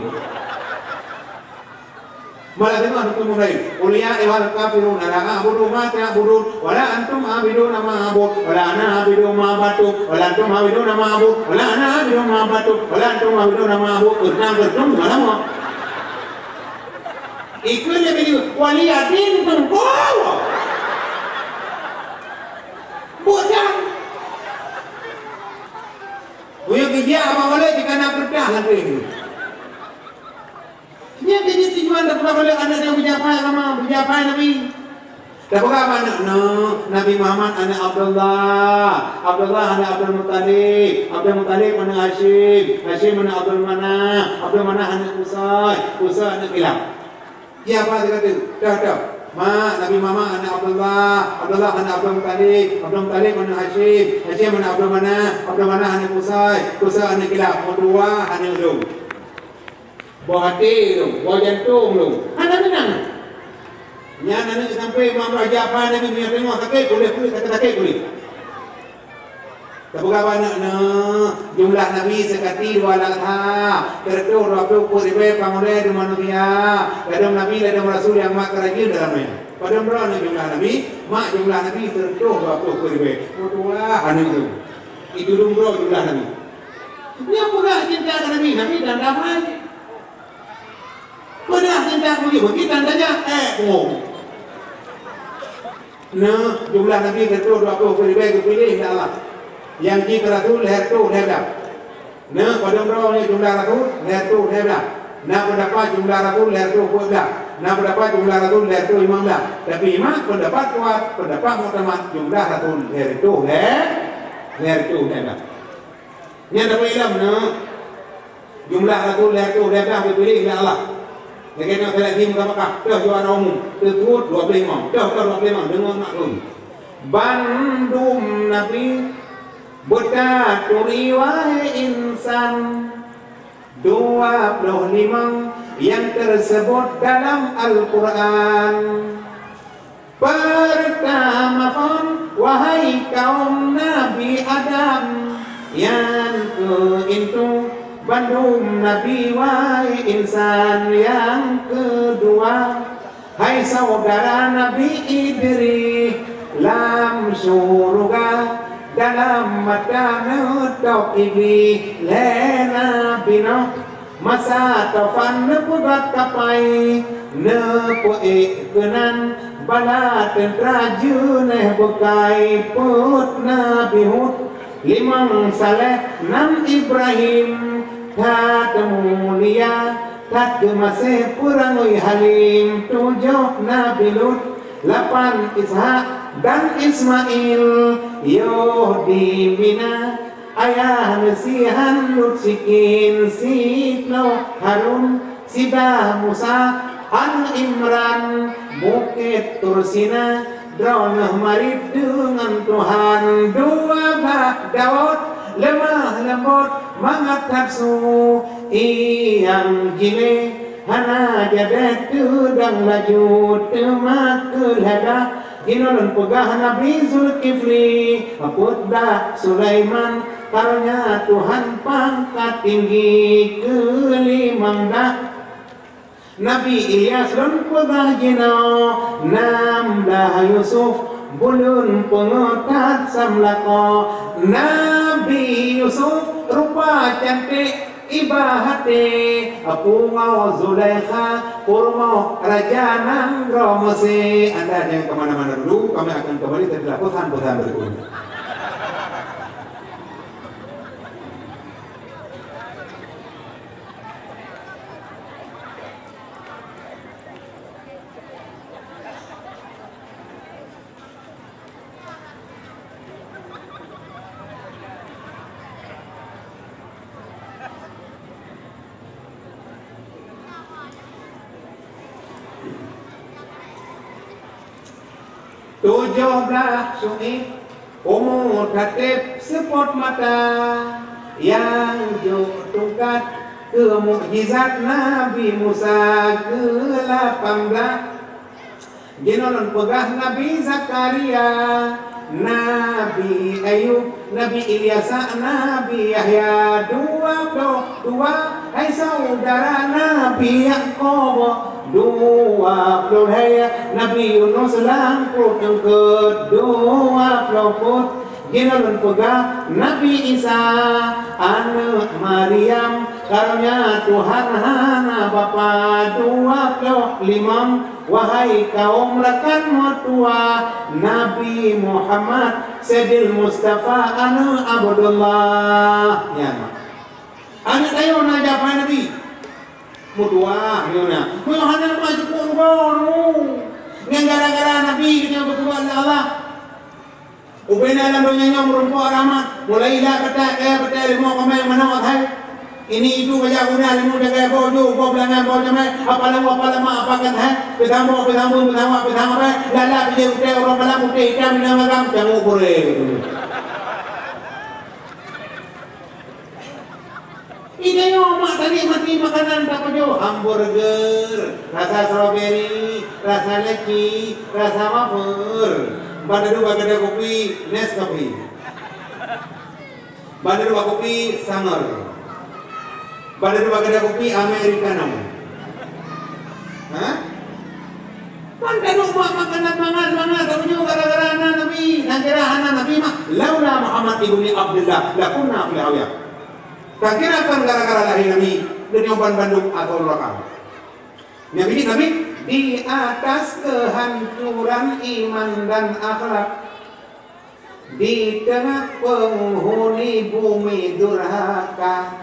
Malah itu aku mulai. Ulia ewal kafirun la a'budu ma ta'budun wa la antum a'biduna ma a'bud wa la ana a'budu ma batu wa la antum a'biduna ma a'bud wa la ana a'budu ma batu wa la antum a'biduna ma a'bud. Bertum mana? Ikut dia begini. Waliyatin pengbawa. Bukan. Buya kerja apa boleh jika nak berdah nanti. Dia kerja tujuan tak boleh anak yang berjapa sama berjapa Nabi. Tak apa anak Nabi Muhammad anak Abdullah anak Abdul Muttalib anak Hashim anak Abdul Manah anak Qusay anak Kilab. Dia apa dia kata? Dah. Nabi Muhammad anak Abdullah anak Abdul Muttalib anak Hashim anak Abdul Manah anak Qusay anak Kilab. Dua anak lu. Bawa hati tu, bawa jantung tu. Anak menang. Yang anak sampai Imam Raja apa Nabi punya tengok kakek boleh kakek boleh. Tak berapa anak jumlah Nabi sekati 200. Tertu 20 ribu pamulai di manusia. Kadang Nabi dan Rasul yang mak kerajin dalamnya. Pada berapa jumlah Nabi? Mak jumlah Nabi tertu 20 ribu. Dua anak tu. Itu jumlah Nabi. Dia pula cinta Nabi dan damai. Pada cinta begitu tandanya jumlah Nabi ketua 20 ribu pilih Allah. Yang jika Rasul leher tu leher. Pada berapa jumlah Rasul leher tu leher. Berapa jumlah Rasul leher tu kuat. Berapa jumlah Rasul leher tu imam dah. Tapi imam pendapat kuat, pendapat muktamad jumlah Rasul leher tu leher tu leher. Yang dapat ilmu jumlah Rasul leher tu leher pilih Allah. Lagi nak saya di muka Mekah, dah juara umum, tertuut 25, dah 25 dengan maklum. Bandung Nabi Buddha riwayat insan 25 yang tersebut dalam Al-Quran. Pertama pun wahai kaum Nabi Adam yang keintu Bandung Nabi wahai insan yang kedua. Hai saudara Nabi Idris lam surga dalam mata nutup igi lena bino masa tofan nepugat kapai nepuik kenan bala tentraju neh bukai put Nabi Hud limang saleh nam Ibrahim tat mulia tat masih purangui halim 7 Nabi Lut 8 Ishak dan Ismail Yodi Mina ayah nasihan Lut Sikin Sikno Harun Sibah Musa An Imran Bukit Tursina Dronah Marid dengan Tuhan 2 Daud lemah lembut mangat su iyang jile hana jadet tudang laju temakul hada ginulun pegah Nabi Zulkifli Putda Sulaiman karunia Tuhan pangkat tinggi kelimang dah Nabi Ilyas lun pegah jino 16 Yusuf bulun pengotat samlako Nabi Yusuf rupa cantik ibahate Pungau Zulaikha Purmo Raja Nangro Mose. Anda jangan kemana-mana dulu, kami akan kembali setelah pesan-pesan berikutnya. 17 Syuib umur khatib sepot mata yang tungkat ke mukjizat Nabi Musa ke-18 Ginolon pegah Nabi Zakaria Nabi Ayub Nabi Ilyas Nabi Yahya 22 hai saudara Nabi Yaakob 20 hai Nabi Yunus langkut yang ke-20 Ginolon pegah Nabi Isa anak Maryam karunia Tuhan hana Bapa 25 wahai kaum rekan mertua Nabi Muhammad Sayyidil Mustafa anak Abdullah ya anak tayo na japa Nabi mutua yuna muhana maju kurban yang gara-gara Nabi kita berdoa Allah ubena lang doon niya merumpo aramat mulai ila kata limo kamay manawat hay ini itu kaya guna limo daga bojo boblangan bojame apalama apakan hay petamo pe lala bije ute orang malam ute ikan minamagam jamu kore ini yo mak tadi mati makanan tak jo hamburger rasa strawberry rasa leci rasa wafer Bandar bagada kopi Nescafe. Bandar kopi Sanger. Bandar bagada kopi Americano. Hah? Bandar makanan tapi juga gara-gara anak Nabi, kira anak Nabi mah laula Muhammad ibni Abdullah lakunna fil awiyah. Tak kira kan gara-gara lahir Nabi dari Bandung atau Lokal. Nabi di atas kehancuran iman dan akhlak di tengah penghuni bumi durhaka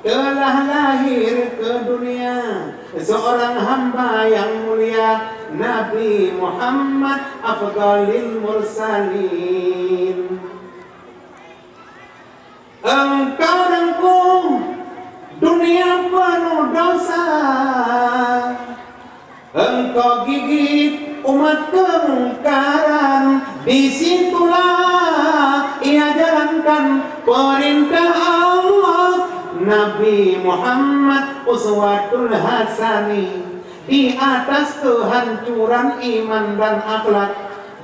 telah lahir ke dunia seorang hamba yang mulia Nabi Muhammad afdalil mursalin. Engkau rengkuh dunia penuh dosa, engkau gigit umat kemungkaran, disitulah ia jalankan perintah Allah. Nabi Muhammad uswatul hasani di atas kehancuran iman dan akhlak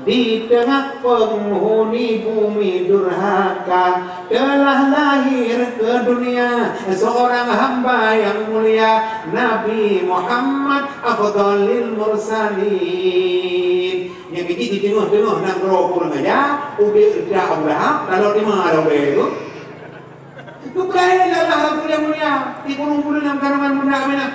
di tengah penghuni bumi durhaka telah lahir ke dunia seorang hamba yang mulia Nabi Muhammad afdalil mursalin. Yang biji di tengah-tengah nak rokok aja udah udah kalau di mana ada itu berada Allah yang mulia di burung-burung yang kandungan muda-muda.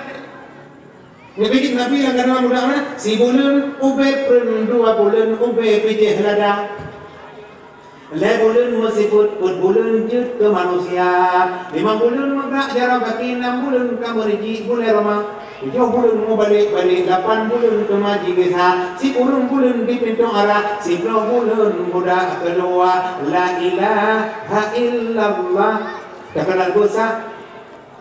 Nabi yang kandungan muda-muda si bulan ube pern 2 bulan ube pijih lada. Le bulan masifut bulan jut ke manusia 5 bulan magak jarak kaki 6 bulan kamerji bulan Roma 7 bulan mau balik 8 bulan ke maji desa 10 bulan di pintu arah 10 bulan budak kedua la ilaha illallah kekalan dosa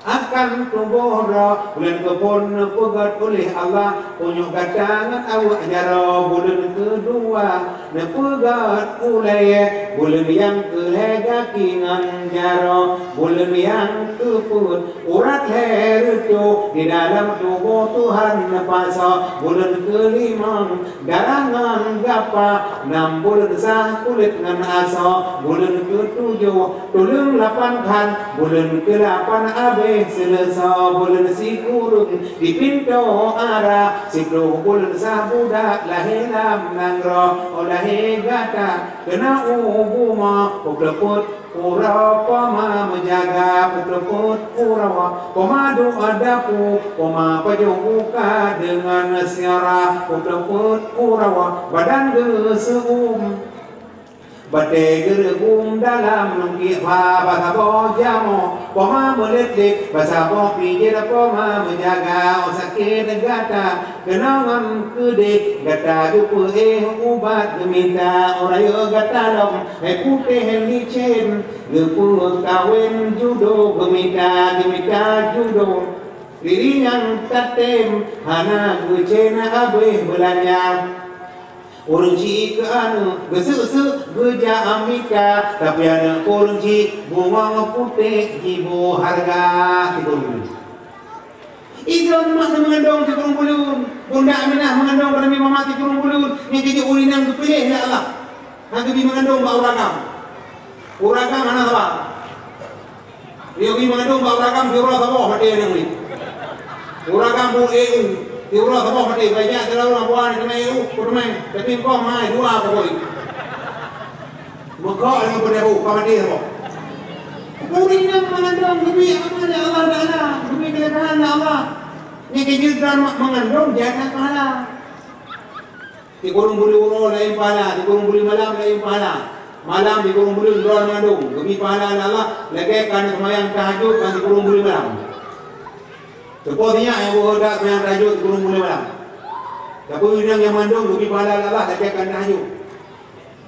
akan tubuh bulan kepon pegat oleh Allah punyuk gatangan awak jaro bulan kedua nepegat ulai bulan yang kelega kingan jaro bulan yang keput urat leher itu di dalam tubuh Tuhan nepasa bulan kelima garangan gapa 6 bulan sah kulit ngan aso bulan ketujuh tulung 8 kan bulan ke-8 abe selesa bulan si kurung di pintu arah 10 bulan sah budak lahir lam nangro olahe gata kena ubuma pukleput ura pama menjaga pukleput urawa pemadu adapu pema pajuka dengan siara pukleput urawa badan geseum Bate geregum dalam nungki bahasa boh jamo poma meletik bahasa boh pinggir poma menjaga sakit gata kenangan kede gata dupu ubat geminta orayo gata dong putih licin gepu kawin judo geminta judo diri yang tatem hana gucena abe belanja Orang Cik ke anu gesek-gesek geja Amerika, tapi ada orang Cik bunga putih jibu harga tiga-tiga. Ikan mak mengandung 30 bulan, Bunda Aminah mengandung pada Nabi Muhammad 30 bulan. Ni jadi ulinan kepilih ya Allah. Hang bi mengandung bau ragam. Uragam mana apa? Dia bi mengandung bau ragam di urang sabah mati yang ni. Uragam bu di urang sabah mati banyak terlalu lampuan di mai kurmai. Tapi kau mai dua apa boy. Maka yang berdebu pamati apa? Ulinan mengandung lebih aman ya Allah Taala. Lebih kelebihan Allah. Ni kejutan mengandung jangan pahala. Di kurung buli uro lain pahala, di kurung buli malam lain pahala. Malam di kurung buli uro mengandung, demi pahala Allah. Lagi kan semayang tahajud kan di kurung buli malam. Sepatutnya yang berhodak semayang tahajud di kurung buli malam. Tapi yang mengandung demi pahala Allah lagi kan tahajud.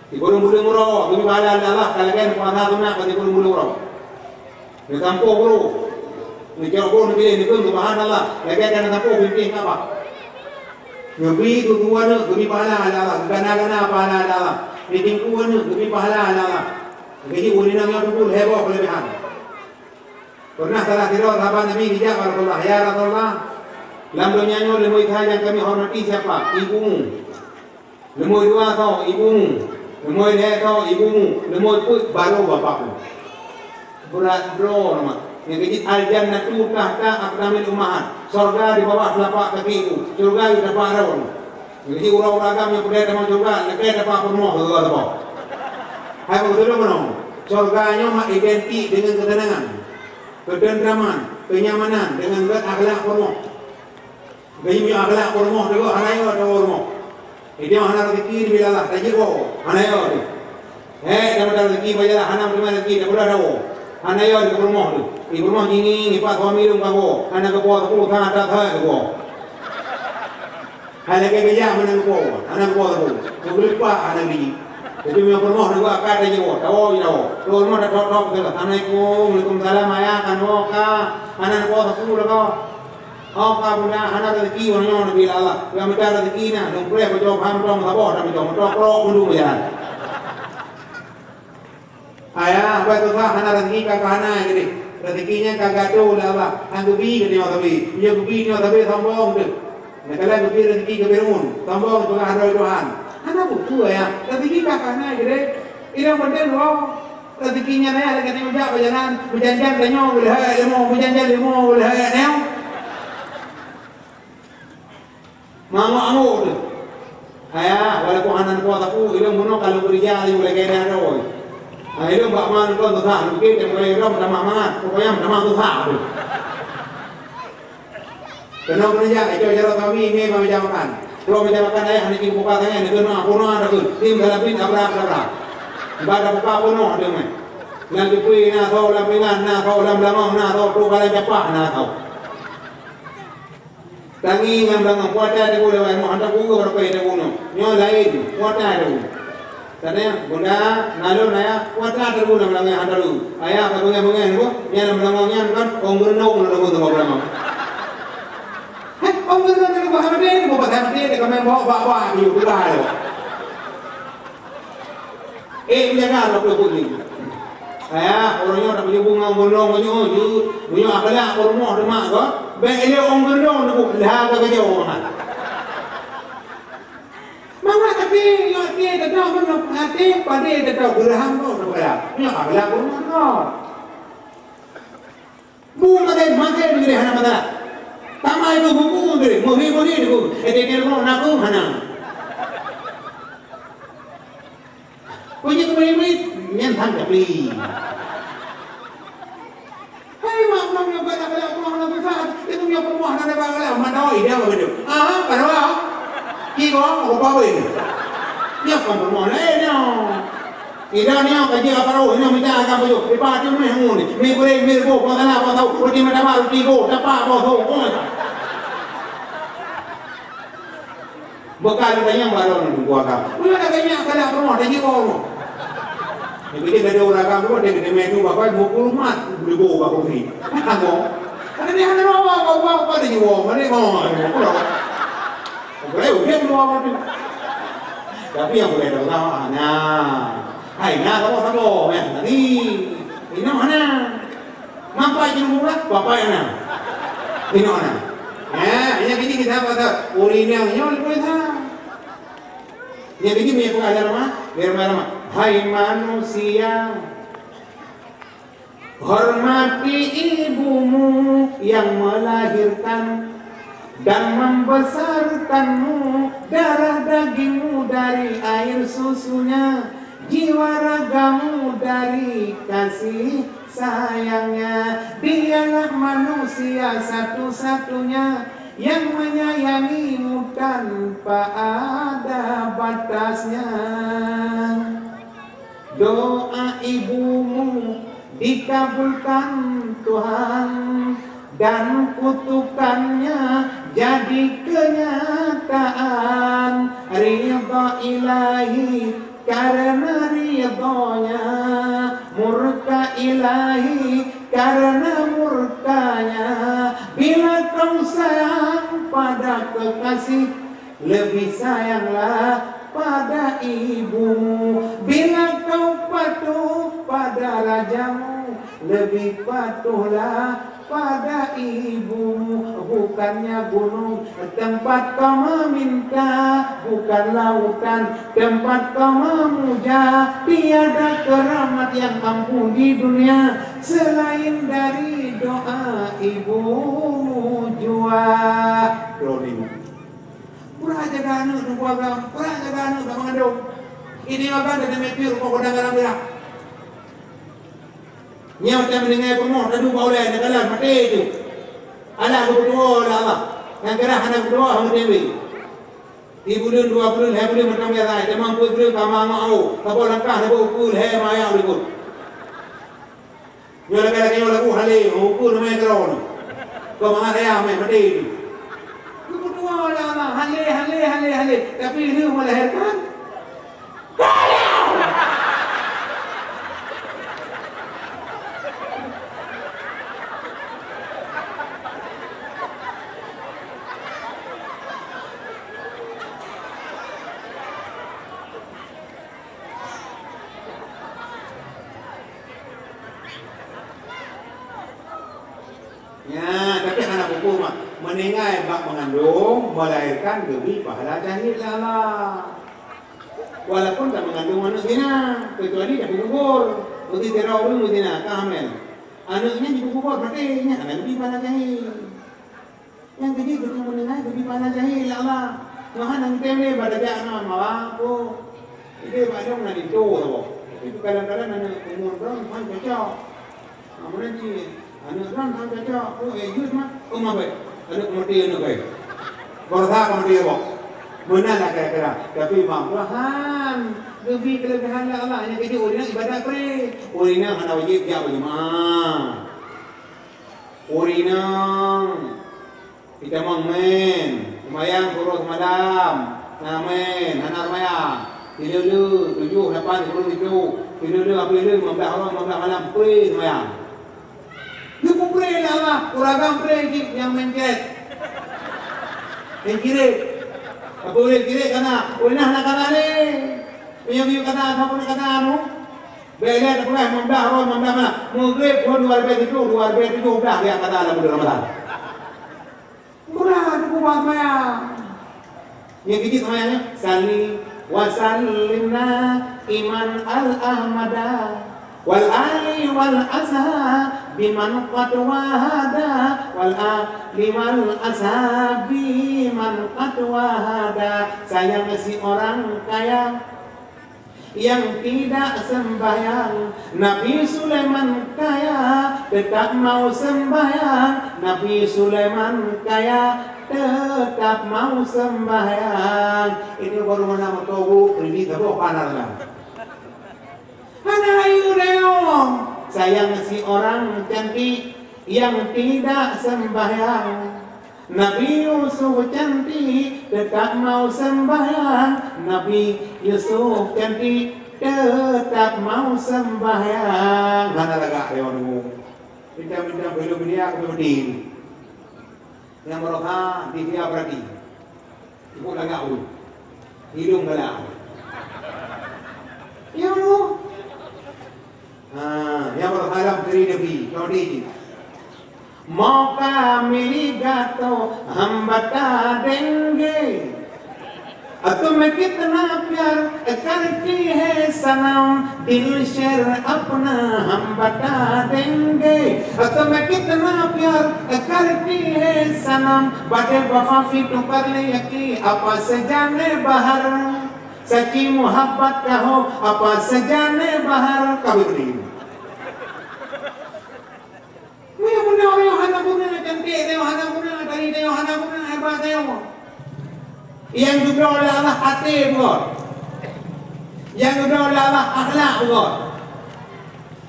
Di kurung buli uro demi pahala Allah lagi puasa sunat kan di kurung buli uro. Di kampung bro. Ni jauh ni pilih ni pun subhanallah. Lagi kan tampo bimbing apa? Ngebi tu tuan ngebi pahala Allah. Gana-gana pahala Allah. Ni tingkuan ngebi pahala Allah. Jadi ulina yang betul heboh kelebihan. Pernah salah kira sahabat Nabi bijak Rasulullah, ya Rasulullah, dalam dunia ni lemui yang kami hormati siapa? Ibumu. Lemui dua tau ibumu. Lemui dia tau ibumu. Lemui pun baru bapakmu. Berat bro nama. Yang kecil al-jannatu tahta aqdamil ummahat. Surga di bawah telapak kakiku. Surga di depan raun. Yang kecil urang-urang yang pergi dalam surga, lekai dapat permoh ke bawah. Hai betul mana? Surganya mak identik dengan ketenangan, ketentraman, kenyamanan dengan akhlak permoh. Gaya punya akhlak permoh juga hanayo ada permoh. Ini hana rezeki di bilalah tajir ko. Hanayo ni. Dapat rezeki bajalah hana terima rezeki dah boleh dah. Hanayo di permoh tu. Di rumah ini, ipak suami lu kago, anak kepo tu tak ada tak kepo. Anak kerja mana kepo, anak kepo tu, kepo pak anak ni. Jadi punya rumah juga akar aja kepo, tahu tahu. Tu rumah dah top tu lah. Assalamualaikum, waalaikumsalam ayah kan oka, anak kepo tu lah kau. Oka punya anak rezeki orang Nabi Allah. Yang minta rezeki na, dompet macam ham sabah, tapi macam pro mundu jalan. Ayah, apa tu sah anak rezeki kakak anak jadi. Rezekinya kagak tahu lah Allah. Anggubi ke dia tapi, dia gubi dia tapi sambung tu. Nak kalau gubi rezeki ke berun, sambung tu kan ada Tuhan. Anak buku ya, rezeki kakaknya jadi. Ini penting loh. Rezekinya ni ada kena ujak berjalan, berjanjian danyo boleh hai lemo, berjanjian lemo boleh hai neo. Mama tu. Ayah, walaupun anak kuat aku, ilmu mono kalau berijal boleh kena ada. Itu mbak man kon tu sah, mungkin yang mulai rom sama mangat, pokoknya sama tu sah tu. Kenapa kerja? Itu cara kami ini macam makan. Kalau macam makan ayah ni kita buka tangan, ni kena puno ada tu. Tim dalam pin abrak. Baca buka puno ada mai. Nanti pui na tahu lam pingan, na tahu lam lamang, na tahu tu kalau cepat na tahu. Tangi ngam lamang kuatnya dia boleh mau hantar bunga berapa dia bunga. Nyo lain kuatnya dia. Katanya, bunda, nalu naya, kuatlah terbu nama langit hantaru. Ayah, apa bunga-bunga ni bu? Yang nama langitnya kan, onggerno pun nama tu apa nama? Heh, onggerno ni bu hamil ni, bu hamil ni, kami bawa ni, tu dah ada. Jangan apa pun ni. Ayah, orangnya tak punya bunga onggerno, punya akhlak orangnya demak ko. Baik dia onggerno ni bu, dah kerja orang. Mama tapi yo dia dah tahu hati pada dia tahu geraham tu berapa. Ni akhlak pun mana. Bu makan ni hana mata. Tamai tu buku ni, muhi tu. Dia mau nak tu hana. Punya kembali yang thang beli. Hai mak yang akhlak pun mana besar. Itu yang perempuan ada akhlak mana dia begitu. Parwa. Kiko apa boleh? Dia kan bermula ni. Ida ni apa dia apa roh? Ini minta apa tu? Lepas tu ni hangun ni. Ni boleh mirbo, kau tak apa tahu. Roti macam apa? Roti go, dapat apa tu? Bekal banyak baru ni gua kau. Punya ada banyak kalau bermula dah jiko. Ni kita ada orang kamu dia kena menu apa? 20 mat boleh go apa free. Hangun. Ada ni ada apa? Kau pada jiwa, mana kau? Boleh ujian dua macam. Tapi yang boleh tahu nah, hai na kamu nanti ini mana? Mampai jenuh mula, bapak yang na, ini mana? Ini gini kita kata urinnya boleh tahu. Yang begini punya pengajaran mah, biar mana? Hai manusia, hormati ibumu yang melahirkan dan membesarkanmu, darah dagingmu dari air susunya, jiwa ragamu dari kasih sayangnya. Dialah manusia satu-satunya yang menyayangimu tanpa ada batasnya. Doa ibumu dikabulkan Tuhan dan kutukannya jadi kenyataan. Ridha ilahi karena ridhonya, murka ilahi karena murkanya. Bila kau sayang pada kekasih, lebih sayanglah pada ibumu. Bila kau patuh pada rajamu, lebih patuhlah pada ibumu. Bukannya gunung tempat kau meminta, bukan lautan tempat kau memuja. Tiada keramat yang ampuh di dunia selain dari doa ibumu jua. Rolling. Pura jaga anu tu buaga, pura jaga anu tak mengandung. Ini apa dah mepir kau kodang dalam berak. Nya macam mendengar penuh tadu boleh negala mati itu. Anak berdua lah Allah. Yang kerah anak berdua hang dewi. Ibu dia 2 bulan, 2 bulan macam dia rai. Demang bulan kamang mau. Tapo langkah tapo ukul he maya ukul. Yo lagi lagu hale ukul mai kron. Kau mangaya mai mati itu. Berdua lah Allah. Hale. Tapi ini melahirkan. Ya, tapi anak buku mah meninggal bak mengandung, melahirkan demi pahala jahil lah. Walaupun tak mengandung anak zina, kecuali dah gugur, mesti terau dulu zina, hamil. Anaknya di gugur berarti anak demi pahala jahil. Yang jadi betul meninggal demi pahala jahil Allah. Tuhan yang temui pada dia anak mawaku. Ini pada mana itu tu. Itu kadang-kadang anak umur berapa Tuhan cocok. Kemudian anak orang tak cocok, yus mah, baik, anak kemudian baik. Bertha kemudian bok, mana nak kira-kira? Tapi Tuhan, lebih kelebihan Allah. Yang kerja urina ibadah pre, urina hana wajib dia bagaimana? Urina kita mengmen, semayang kurus madam, ngamen, hana semayang. Tidur 7, 8, 10, 7, tidur apa itu? 15 malam pre semayang. Dia pun pray lah Allah, kurang pray yang mencet, yang kiri, apa boleh kiri kana, boleh nak kana ni, punya kana apa pun kana anu, bela tak boleh memdah mana, mungkin pun 2 dah dia kata dalam bulan Ramadan. Murah tu buat maya, yang kecil semayangnya, salli wasallimna iman al-ahmadah. Wal ali wal asha biman qad wahada, wal ali wal asha biman qad wahada. Saya masih orang kaya yang tidak sembahyang. Nabi Sulaiman kaya tetap mau sembahyang. Nabi Sulaiman kaya tetap mau sembahyang. Ini baru mana motobu ini tahu panar lah. Mana ayu reong? Saya masih orang cantik yang tidak sembahyang. Nabi Yusuf cantik tetap mau sembahyang. Nabi Yusuf cantik tetap mau sembahyang. Mana lagak reong? Bintang-bintang belum dia kemudian. Yang mereka di dia berarti. Ibu lagak ul. Hidung galak. Ya Allah. Yang berharap diri Nabi, kau di. मौका मिलेगा तो हम बता देंगे तुम्हें कितना प्यार करती है सनम दिल शेर अपना हम बता देंगे तुम्हें कितना प्यार करती है सनम बड़े वफाफी तो कर ले यकीन आपा से जाने बाहर सच्ची मोहब्बत का हो आपा से जाने बाहर कभी नहीं Maya bunda orang hana bunda cantik tengok hana bunda tadi tengok hana bunda hebat tengok. Yang juga oleh Allah hati buat. Yang juga oleh Allah akhlak buat.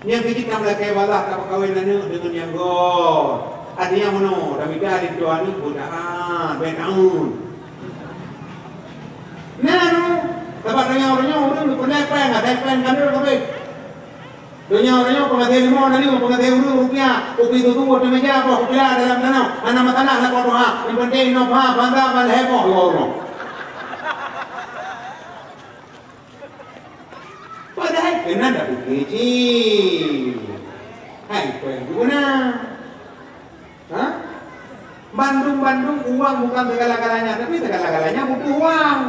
Yang kita melakukan balas tak kawin dengan yang god. Ada yang mana? Tapi dah di tuan ni godaan, benaun. Nah, sebab orang tu pernah pen kan dulu Dunia pengadil limau dari pengadil rupiah, kopi itu buat meja apa, kopi dalam tanah, anak matanah nak kau doa, yang penting no bah, bangga bal heboh orang. Padahal kena dah bukti. Hai, kau yang guna? Hah? Bandung uang bukan segala-galanya, tapi segala-galanya butuh uang.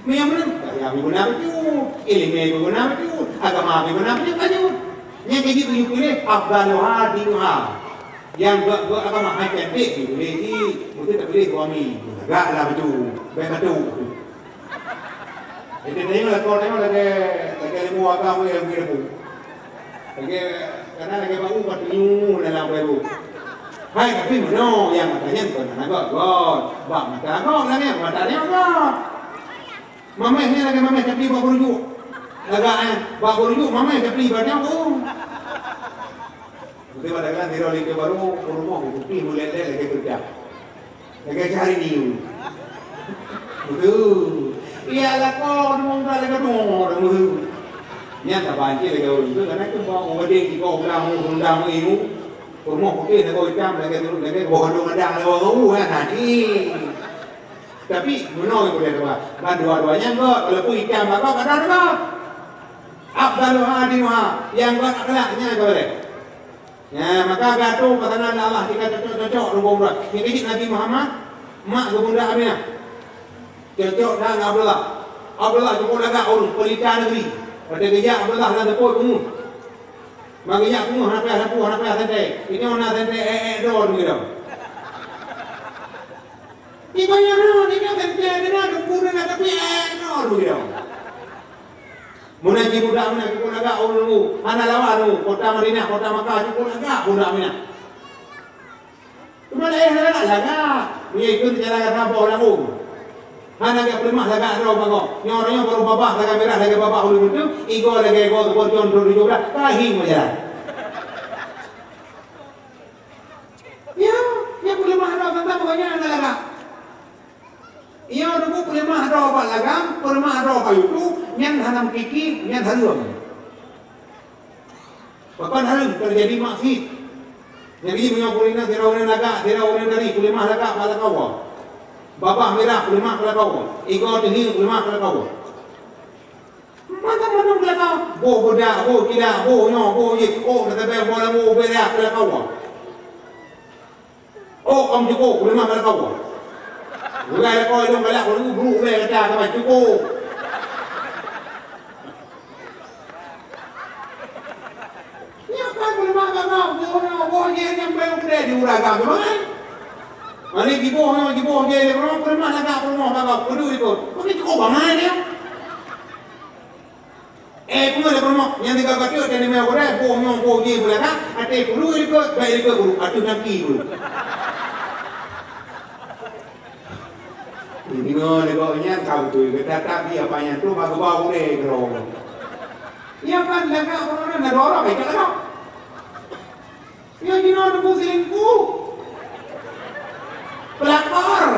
Memang kaya guna betul, ilmu guna betul, agama guna betul betul. Yang kayak gitu you pilih afdaluha dinuha. Yang gak agama hanya cantik you pilih ni, mungkin tak pilih suami. Agak lah betul, betul. Jadi tengok lagi ilmu agama yang begitu. Lagi karena lagi baru bertemu dalam baru. Hai tapi mana yang katanya tuan anak God, bang mata God lah ni, mata dia God. Mamai ni lagi mamai tapi bawa rujuk. Agak bawa rujuk mamai tapi banyak tu. Mesti pada kan tiro lagi baru rumah bukti mulai lagi kerja. Lagi cari dia. Betul. Iya lah kau mungkin lagi tu. Nya tak banci lagi orang tu kerana tu bawa orang dia kau undang ilmu. Rumah bukti lagi jam lagi tu lagi bawa undang lagi orang nanti. Tapi mana yang boleh buat? Dan dua-duanya enggak. Kalau pun ikan maka kadang enggak. Afdaluha dinuha. Yang buat akhlaknya enggak boleh. Ya, maka gaduh pesanan Allah jika cocok rumah umrah. Ini kecil Nabi Muhammad, mak bunda Aminah. Cocok dah Abdullah. Abdullah cukup agak urus pelita negeri. Pada gejak Abdullah dan tepuk umum. Magiak umum hanapaya santai. Ini orang santai doa begitu. Ibu yang ni kan kerja dia kumpul nak tapi nol dia. Muna ji budak mana cukup agak ulu, anak lawan tu, kota Madinah, kota Makkah cukup agak budak mana. Cuma lah agak, punya ikut cara kata orang tu. Anak yang pelimah agak ada orang kau. Yang orangnya baru babah agak merah lagi babah ulu tu, ego lagi ego tu borjon tu juga, kahing macam. Ya pelimah ada tentang pokoknya ada agak. Ia dulu pelimah ada apa lagam, pelimah ada apa itu, yang hanam kiki, yang harum. Bahkan harum terjadi maksiat. Yang ini punya kulina terawan lagak, terawan dari pelimah lagak pada kau. Babah merah pelimah pada kau. Ego tinggi pelimah pada kau. Mana pada kau? Boh bodak, boh tidak, boh nyo, boh ye, oh nak tahu boh lamu berak pada kau. Oh om cukup pelimah pada kau. Bukan kau itu galak baru buruk le kata kawan cukup. Ya kan pelimah kau, boh ye yang baru kena diuragam tu kan? Mari giboh je le pelimah lagak kau perlu itu. Kau ni cukup bangai dia. Punya le pelimah yang tiga kata dia ni mai orang boh je pula kan? Ate perlu itu baik itu guru, atu nanti dulu. Ini negaknya kau tu kita tapi apa yang tu baru baru ni kerong. Ya kan lagak orang nak dorang baik lagak. Ya jino tu selingkuh. Pelakor.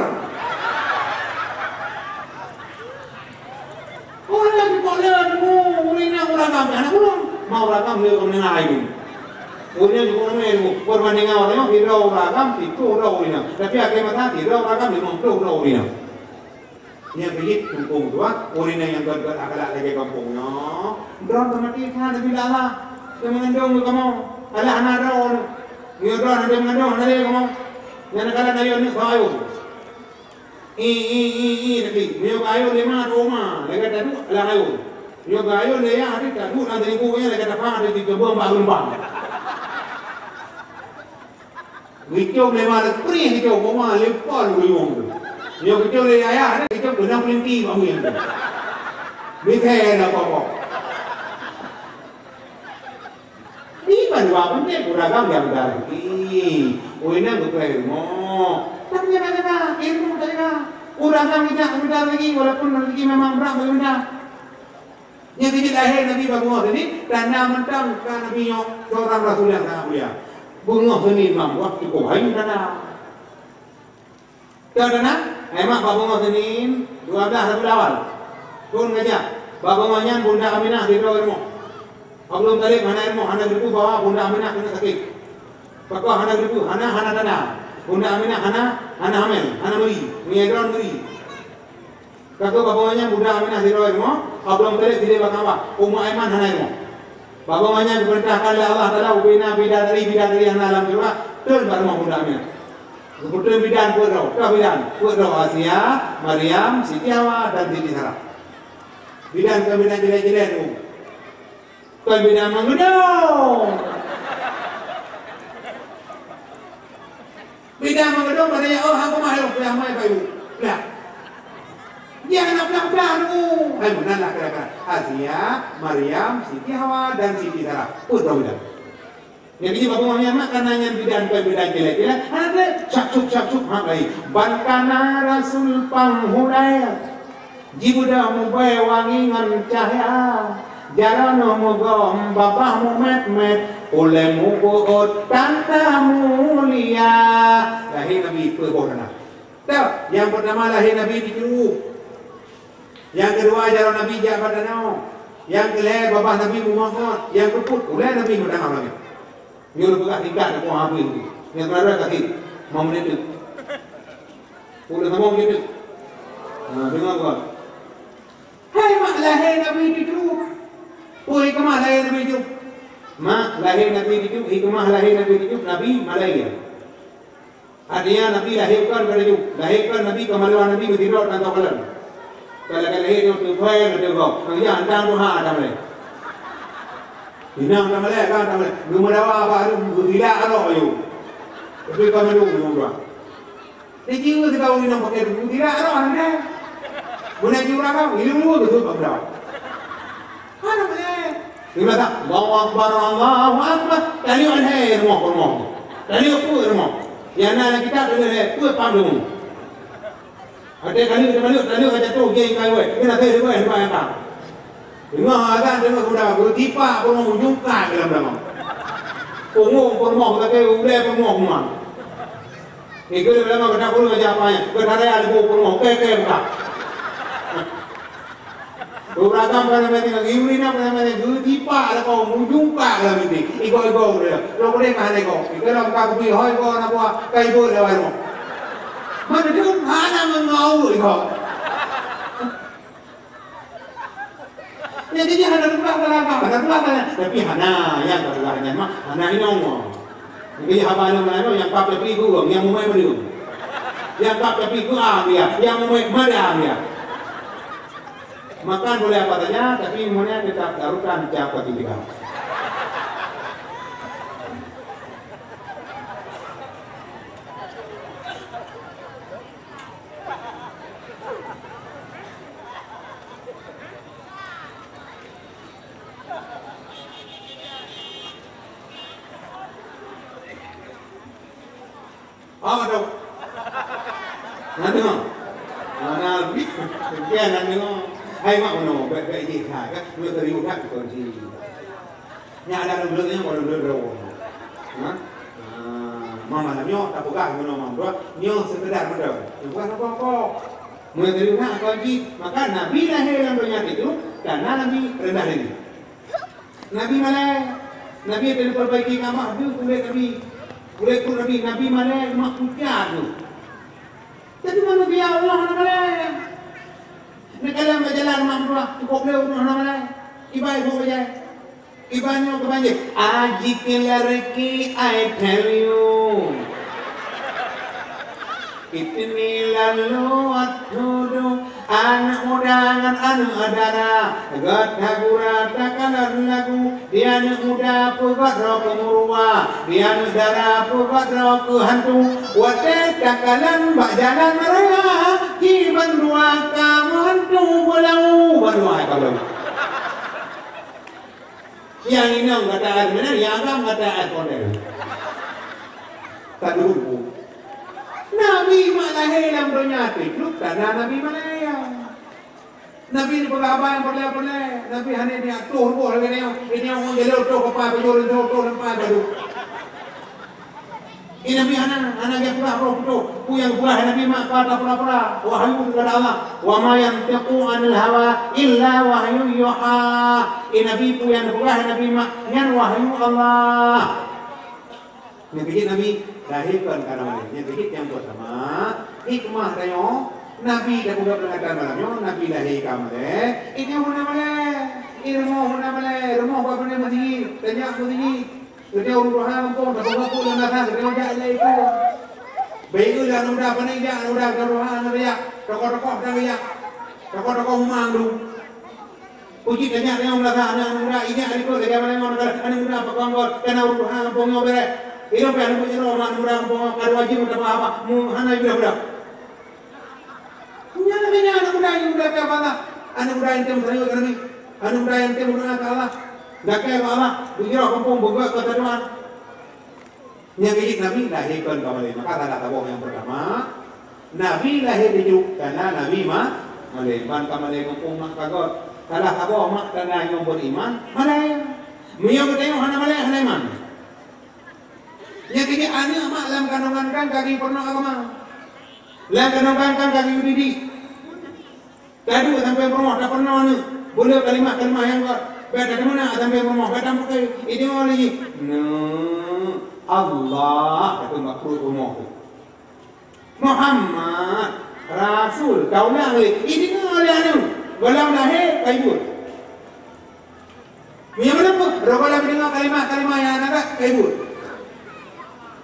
Orang lagi boleh mu, urina orang kami anak ulun. Mau ragam dia kau nengai ni. Urina juga ni perbandingan orang yang hirau ragam itu urau urina. Tapi akhir mata hirau ragam 50 urau urina. Yang kejit kampung tua, orang yang got akhlak lagi kampungnya. Drone mati kan Nabi Allah. Mengandung kamu, ala anak drone. Dia drone ada mengandung anak dia kamu. Yang kalau dari ini kayu. Nabi. Dia kayu lima rumah, lagi tadi ala kayu. Dia kayu dia hari tadi nanti kuenya lagi dapat ada di kebun bangun. Kicau lima lepri kicau rumah lepar guyung. Dia kecil le ayah, ada kecil benang pelinti bangun. Bintang apa apa. Ini baru apa ni? Kurang yang dari. Oh ini betul mo. Tapi jangan ilmu jangan. Kurang kita lagi walaupun lagi memang berat benda. Yang tidak lahir Nabi Muhammad ini karena mentang kan Nabi seorang Rasul yang sangat mulia. Bunga seni imam waktu kau hari mana? Karena emak babong Senin 12 Rabiul Awal. Turun aja. Babongnya Bunda Aminah di rumah. Belum tarik mana ilmu, hana beribu bawa Bunda Aminah kena sakit. Pakwa hana beribu, hana tanda. Bunda Aminah hana hamil, hana beri, menyedron beri. Kakak babongnya Bunda Aminah di rumah. Belum tarik tidak bakawa. Ummu Aiman hana ilmu. Babongnya diperintahkan oleh Allah Taala ubina bidadari yang dalam surah. Turun baru Bunda Aminah. Kemudian bidan Purau, Asia, Maryam, Siti Hawa dan Siti Sarah. Bidan jelek-jelek tu. Kan bidan mengedong. Bidan mengedong katanya, oh aku mahal mai bayu. Nah. Jangan pelan-pelan tu. Benarlah kira-kira. Asia, Maryam, Siti Hawa dan Siti Sarah. Purau bidan. Yang ini bapaknya mak kananya bidan jelek-jelek. Ada cak-cuk mak lagi. Bankana Rasul panghudaya. Jibudah mubai wangi ngan cahaya. Jarano mugom bapah mu met-met. Oleh mugot tanta mulia. Lahir Nabi perbohana. Tahu? Yang pertama lahir Nabi di Jeruk. Yang kedua jalan Nabi Jabadanau. Yang kelima bapah Nabi Muhammad. Yang keempat oleh Nabi Muhammad lagi. Dia lupa tingkat aku apa itu. Yang berada kaki mau menit. Boleh ngomong gitu. Nah, dengar kau. Hai mak lahir Nabi itu. Oh, hikmah lahir Nabi itu. Mak lahir Nabi itu, hikmah lahir Nabi itu Nabi Malaya. Artinya Nabi lahirkan pada itu. Lahirkan Nabi kemaluan Nabi bertidur dan tokalan. Kalau lahir itu tupai ada kau. Kerja antang tu ada mereka. Inang nama leh kan nama leh. Gumadawa baru tidak ada ayu. Tapi kami dulu ngomong. Ini jiwa kita orang pakai tidak ada anda. Bukan jiwa kau. Ilmu betul betul. Mana boleh? Kita tak. Allahu Akbar, Allahu Akbar. Tadi orang hai rumah. Tadi aku rumah. Yang nak kita kena hai tu pandung. Ada kali kita balik kita jatuh geng kau. Kita tak ada yang tak. Dengar ada sudah bertipa pun menjungkak dalam dalam. Pemong tapi udah pemong mana? Itu dalam kita pun macam apa ya? Kita ada pemong buka. Beberapa kan macam ini macam bertipa ada kau menjungkak dalam ini. Iko dia. Lo boleh mana kau? Iko orang kau pergi hoi kau nak buat kai buat lewat. Mana dia mana mengau iko? Jadi dia ada belakang. Tapi hana yang keluarnya mah hana inong. Jadi habang yang pakai pigu, yang mau beli. Yang pakai pigu dia, yang mau mana dia. Makan boleh apa saja, tapi imunnya tetap taruhkan siapa tidak. Apa tu? Nanti mau, nanti mau. Hai mak mana? Baik ini kah? Mereka teriu tak kunci. Yang ada belutnya kalau belut. Mama nyo tak buka mana mama. Nyo sekedar mana? Bukan apa-apa. Mereka teriu tak kunci. Maka Nabi lahir dalam dunia itu karena Nabi rendah ini. Nabi mana? Nabi yang diperbaiki kamar itu boleh Nabi. Boleh pun Nabi mana mak puja tu. Tapi mana biar Allah nak mana? jalan mak berdua, cukup dia untuk mana-mana. Ibai kau berjaya. Ibanya ke banjir. Ajik larki, I tell you. Itini lalu atudu anak udangan anu adana gata gurata kanar lagu dia anak muda pugat roku murwa dia anak dara pugat roku hantu wate takalan bak jalan raya kiban dua kamu hantu bolau berdua kamu yang ini kata benar yang kata konen tak dulu. Nabi malahir dalam dunia tikluk tanah Nabi malahir. Nabi ni pegawai yang boleh. Nabi hanya dia tuh boleh dia. Ini orang jadi tuh kepa bejol tuh lempas baru. Ini Nabi anak dia pula tuh. Yang pula Nabi mak kata pula. Wahyu kepada Allah. Wa ma yantiqu anil hawa illa wahyu yuha. Ini Nabi yang pula Nabi mak yang wahyu Allah. Yang Nabi lahirkan karena mana? Yang yang pertama hikmah tayo Nabi dah buka perkataan malamnya Nabi lahirkan mana? Ini mana mana? Ilmu mana mana? Ilmu apa mana mesti? Tanya mesti. Kita orang Tuhan pun tak buka pun yang nak kita jalan itu. Baiklah jangan mudah apa ni jangan mudah Tuhan dia. Tokoh-tokoh dia. Tokoh-tokoh humang dulu. Uji tanya yang belakang anak muda ini hari itu dia mana yang anak muda apa kawan kena orang Tuhan pun ngobrol. Ini apa punya orang muda pun ada wajib untuk apa? Hana budak-budak. Punya anak muda yang muda ke apa? Anak muda yang temu saya kerana anak muda yang temu dengan Allah. Dak ke Allah, bujur kampung buka kata Tuhan. Yang ini Nabi lahirkan kembali. Maka ada tabung yang pertama, Nabi lahir di Juk karena Nabi mah maleban kembali kampung mak kagot. Kalau tabung mak karena yang beriman, malay. Miyong kita hana malay hana iman. Yang ini anak mak dalam kandungan kan kaki pernah agama. Dalam kandungan kan kaki didik. Tadi sampai rumah tak pernah ni. Boleh kalimah yang beda mana sampai rumah beda pakai ini lagi. Allah kata makhluk rumah. Muhammad Rasul kau nak ini oleh anu. Walau lahir kaibut. Yang mana pun rokolah mendengar kalimah yang anak kaibut.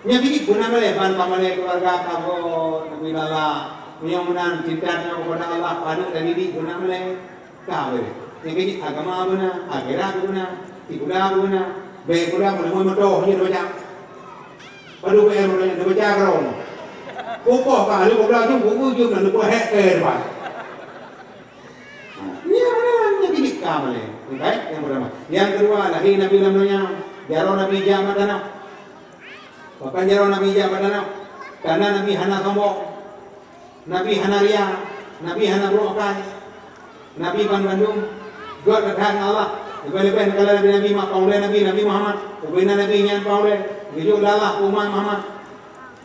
Nya bini guna meleban pamale keluarga kabut Nabi Allah yang menang cintanya kepada Allah padu dan didik guna mele kawe yang bini agama guna akhirat guna ibadah guna baik guna menemui motoh nya doja padu ke ero nya doja karo popo ka lu gula jum buku jum dan lu hek ke ba nya bini kamale baik yang pertama yang kedua lahir Nabi namanya jaro Nabi jamadana Bapak jaro Nabi jamadana karena Nabi hana sombong Nabi hana ria Nabi hana berokan Nabi Bandung God katakan Allah lepas-lepas kalau Nabi mak paulai Nabi Muhammad ubina Nabi nyan paulai hidup Allah umat Muhammad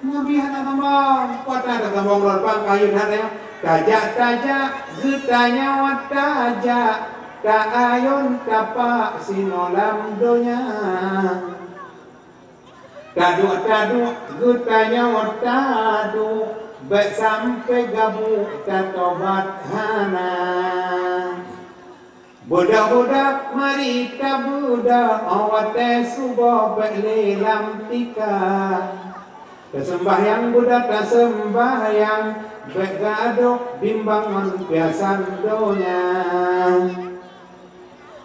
Nabi hana sombong kuat ada sombong lorpang kayu hana tajak getanya watajak ka ayon kapa sinolam donya Tadu gutanya watadu baik sampai gabu tatobat hana budak-budak mari kabudak awate subuh belilam tika kesembahyang budak kesembahyang baik gadok bimbang biasan donya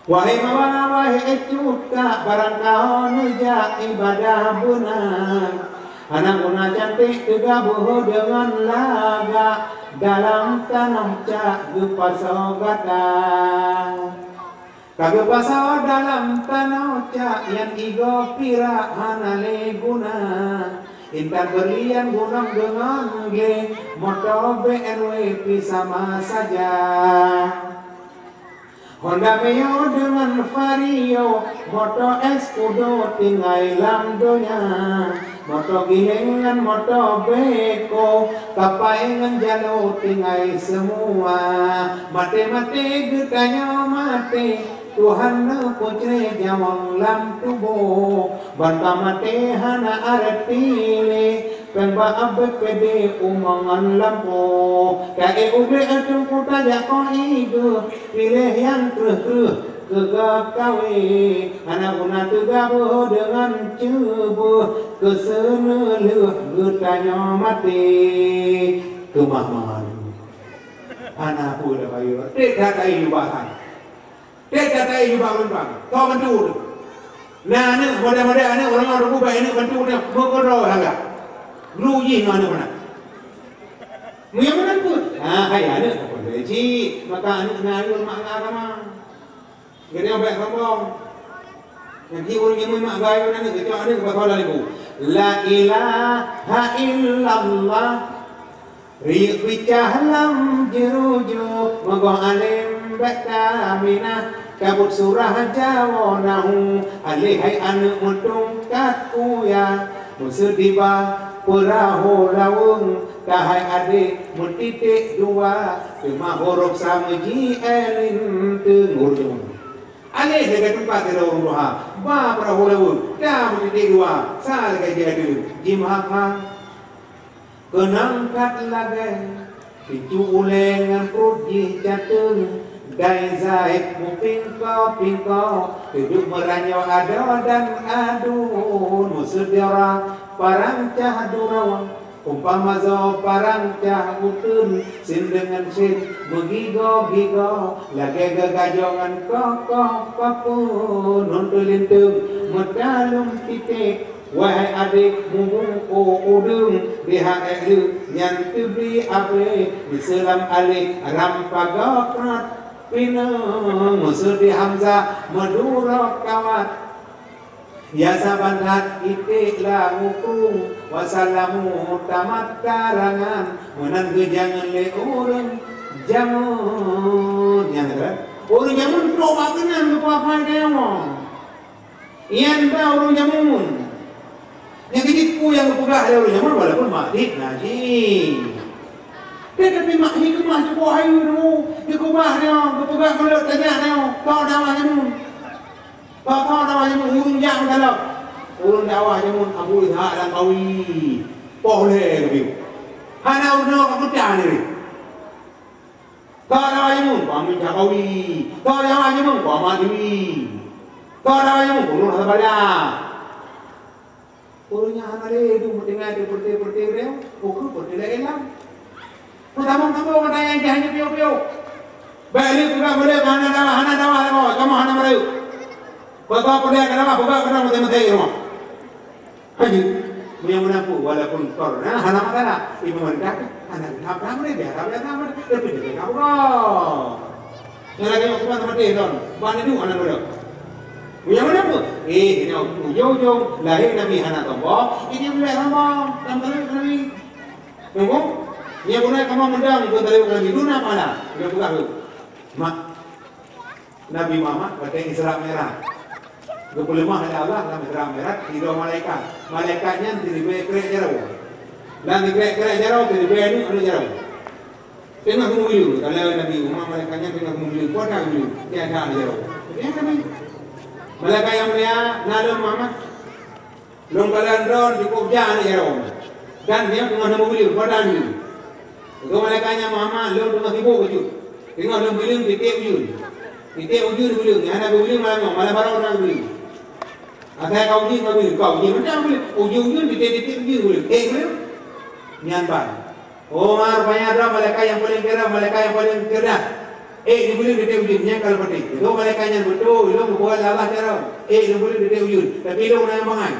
Wahai mawana wahai cuka barang kau nuja ibadah bunang anak guna cantik kegabuh dengan laga dalam tanah cak gepaso gata kagepaso dalam tanah cak yang igo pira hanale guna intan berlian gunung dengan ge motor BNW sama saja Honda Mio dengan Vario, moto Escudo tinggal lamdonya, moto gihengan, moto beko, kapaingan jalo tinggal semua, mati-mati getanya mati, Tuhan na putre jawang lam tubo, banta mati hana artile, Pemba abek pede umangan lampu Kake uble adung kuta jako idu Pilih yang kereh kegak kawe Anak guna tegabuh dengan cebuh Keseneleh getanya mati Kemahaman Anak pun dah bayu Dek datai yubahan Dek datai yubahan bang Kau bantu Nah ni mudah-mudah ni orang-orang kubah ini bantu dia Berkodok agak Lu yin mana-mana Yang mana pun Hai ada apa leci Maka anak nayul mak agama Jadi yang baik sombong Nanti orang yang mak gaya Nanti kita ada kepada lagi La ilaha illallah Riuk bicah lam jerujuk Moga alim bata minah Kabut surah jawanahu Alihai anu untung katkuya Musuh dibah perahu lawung Kahai adik mutitik dua Cuma huruf sama ji elin tengur Alih dekat tempat ada orang doha Ba perahu lawung Dah mutitik dua Salah gaji ada Jimhaka Kenangkat lagi Picu ulengan perut jatuh Dai zaid mu pingkau Hidup meranyau ada dan adu Musuh diorang parang cah durawa Umpama zo parang cah utun Sin dengan sin Megigo-gigo Lagi gagajongan kokoh papun Untuk lintung Medalung titik Wahai adik mumungku udung Dihak elu Yang tibri abe Diselam alik Rampagokrat Pinang Musuh di Hamzah Medurok kawat Ya sabanat itiklah ngukung Wassalamu tamat karangan Menan gejangan le urang jamun Yang ada urang jamun Proba kenan Kepapan dewa Ian ba urang jamun Yang kejitku yang kepugah le urang jamun Walaupun makhlid najib Tapi makhlid kemah cukup hayu dulu Dia kubah dia Kepugah kelut tanya dia Kau dawa jamun Kau dawa jamun urang jam kalau Urang dawa jamun Abu Ishaq dan Kawi Boleh kebiu Hana urang kau pecah ni Kau dawa jamun Kau amin Kawi Kau dawa jamun Kau amat Dewi Kau dawa jamun Kau urang sabalik Urangnya hana dia Itu mendengar dia perti-perti dia Ukur perti dia elang Pertama-tama orang tanya yang hanya piu-piu Balik juga boleh Hana dawa Kamu hana merayu Kau boleh kenapa buka kenapa mati-mati rumah Haji yang menampu walaupun korna hana matana ibu mendak anak apa boleh biar apa nama tapi dia kamu yang lagi waktu mati don ban itu anak muda yang menampu ini ujung lahir Nabi hana tombo ini boleh sama nabi tunggu dia boleh kamu mendang ikut dari Nabi duna mana dia buka dulu mak Nabi Muhammad pakai Isra merah Kepulimah ada Allah dalam Isra merah tiga malaikat malaikatnya diberi kerek jarau dan diberi kerek jarau diberi ini ada jarau tengah kemuliu kalau Nabi Muhammad malaikatnya tengah kemuliu kota kemuliu dia ada jarau dia kami malaikat yang mulia Nabi Muhammad longkalan don cukup jangan jarau dan dia tengah kemuliu kota kemuliu itu malaikatnya Muhammad lo tengah tibu kecil tengah kemuliu titik ujur kemuliu ni ada kemuliu malah baru orang kemuliu Ada kau ni macam boleh ujung-ujung titik-titik boleh boleh nyanban Omar banyak ada malaikat yang paling kira malaikat yang paling cerdas ni boleh titik-ujung yang kalau penting itu malaikatnya betul lu buat Allah cara ni boleh titik-ujung tapi lu nak bangai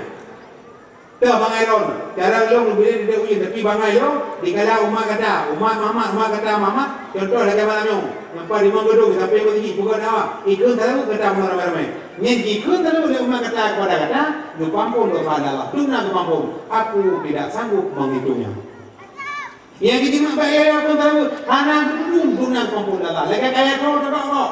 tak bangai ron cara lu boleh titik-ujung tapi bangai lu dikala umat kata umat kata mama contoh lagi malamnya nampak di gedung sampai yang tinggi bukan awak ikut tahu kata ramai-ramai yang ikut tahu dia umat kata kepada kata lu pampun dosa Allah tuna ke pampun aku tidak sanggup menghitungnya yang kita nak bayar aku tahu anak belum tuna ke pampun Allah lagi kaya kau tak Allah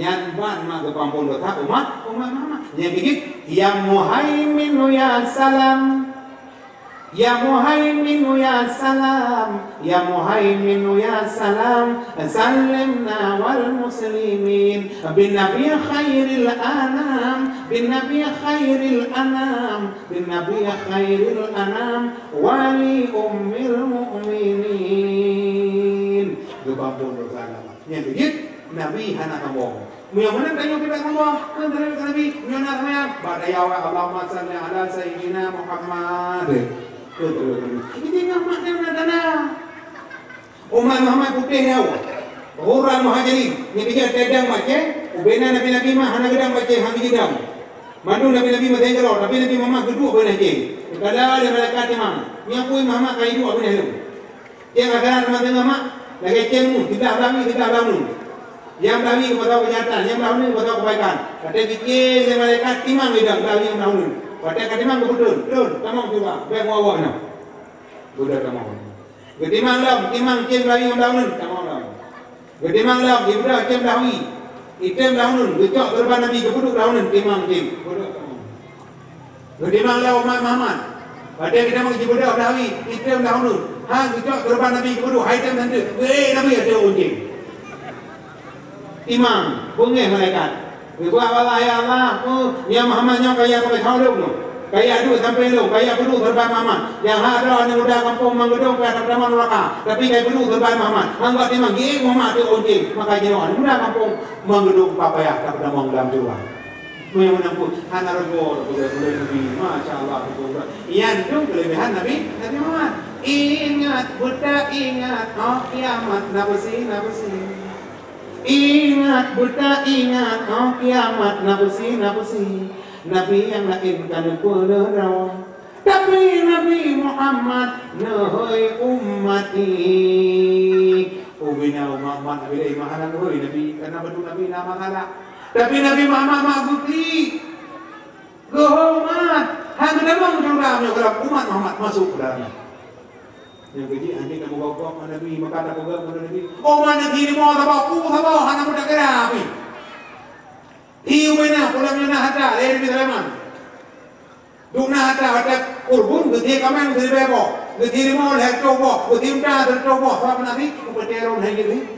yang ban mak ke pampun dosa umat mama yang dikit yang muhaimin ya salam Ya Muhaimin ya salam, ya Muhaimin ya salam, salimna wal muslimin bin nabi khairil anam, bin nabi khairil anam, bin nabi khairil anam, wali ummil mu'minin. Gebambon dosa. Yang begitu Nabi hana kambong. Yang mana tanya kita kambong? Kan Nabi, yang namanya badayawa Allahumma salli ala sayyidina Muhammad. Ini ngamak dan dana. Umat Muhammad putih tahu. Orang Muhajirin ni kerja tedang baca, ubena Nabi mah hana gedang baca hang gedang. Mandu Nabi mah tengok, tapi Nabi Muhammad kedua benar je. Kalau ada malaikat imam, yang kui Muhammad kai dua benar tu. Dia kadang teman tengah mak, lagi cemu, tidak lalu. Yang lalu kepada kejahatan, yang lalu kepada kebaikan. Kata fikir malaikat imam gedang lalu yang lalu. Kata imam betul, tamam juga. Baik awak nak. Sudah tamam. Ketimang lam, timang cem lalu yang lalu, tamam lam. Ketimang lam, ibrah cem lalu. Item lalu, gecok terban Nabi kebuduk lalu, timang cem. Ketimang lam umat Muhammad. Pada kita mau ibadah lalu, item lalu. Hang gecok terban Nabi kebuduk, item tanda. Nabi ada unjing. Imam, bunga malaikat. Buat Allah ya Allah, ya Muhammad yang kaya pakai hauluk tu. Kaya dua sampai lu, kaya perlu terban Muhammad. Yang ada ni udah kampung menggedung kaya terban neraka. Tapi kaya perlu terban Muhammad. Anggap timang ye Muhammad tu onjing. Maka jeroan udah kampung menggedung papaya tak pernah menggelam juga. Yang menampung hana rego boleh Nabi. Masya-Allah betul. Yang tu kelebihan Nabi Muhammad. Ingat buta ingat, oh kiamat nafsi. Ingat buta ingat, oh kiamat nafsi. Nabi yang lahirkan kulurau, tapi Nabi Muhammad nahoi ummati. Ubina Muhammad Nabi dari mahalan hoi Nabi karena betul Nabi nama kala. Tapi Nabi Muhammad mabukti gohomat hang dalam surga kalau umat Muhammad masuk ke dalamnya. Yang keji anjing kamu bawa Nabi maka tak pegang Nabi. Oh mana kiri mau tahu hana muda kerapi. Hiu benar pulang mana ada air di dalam. Duna ada kurbun gede kamen gede bebo. Gede mau lihat coba, gede ada coba. Apa Nabi kebeteron hai gede.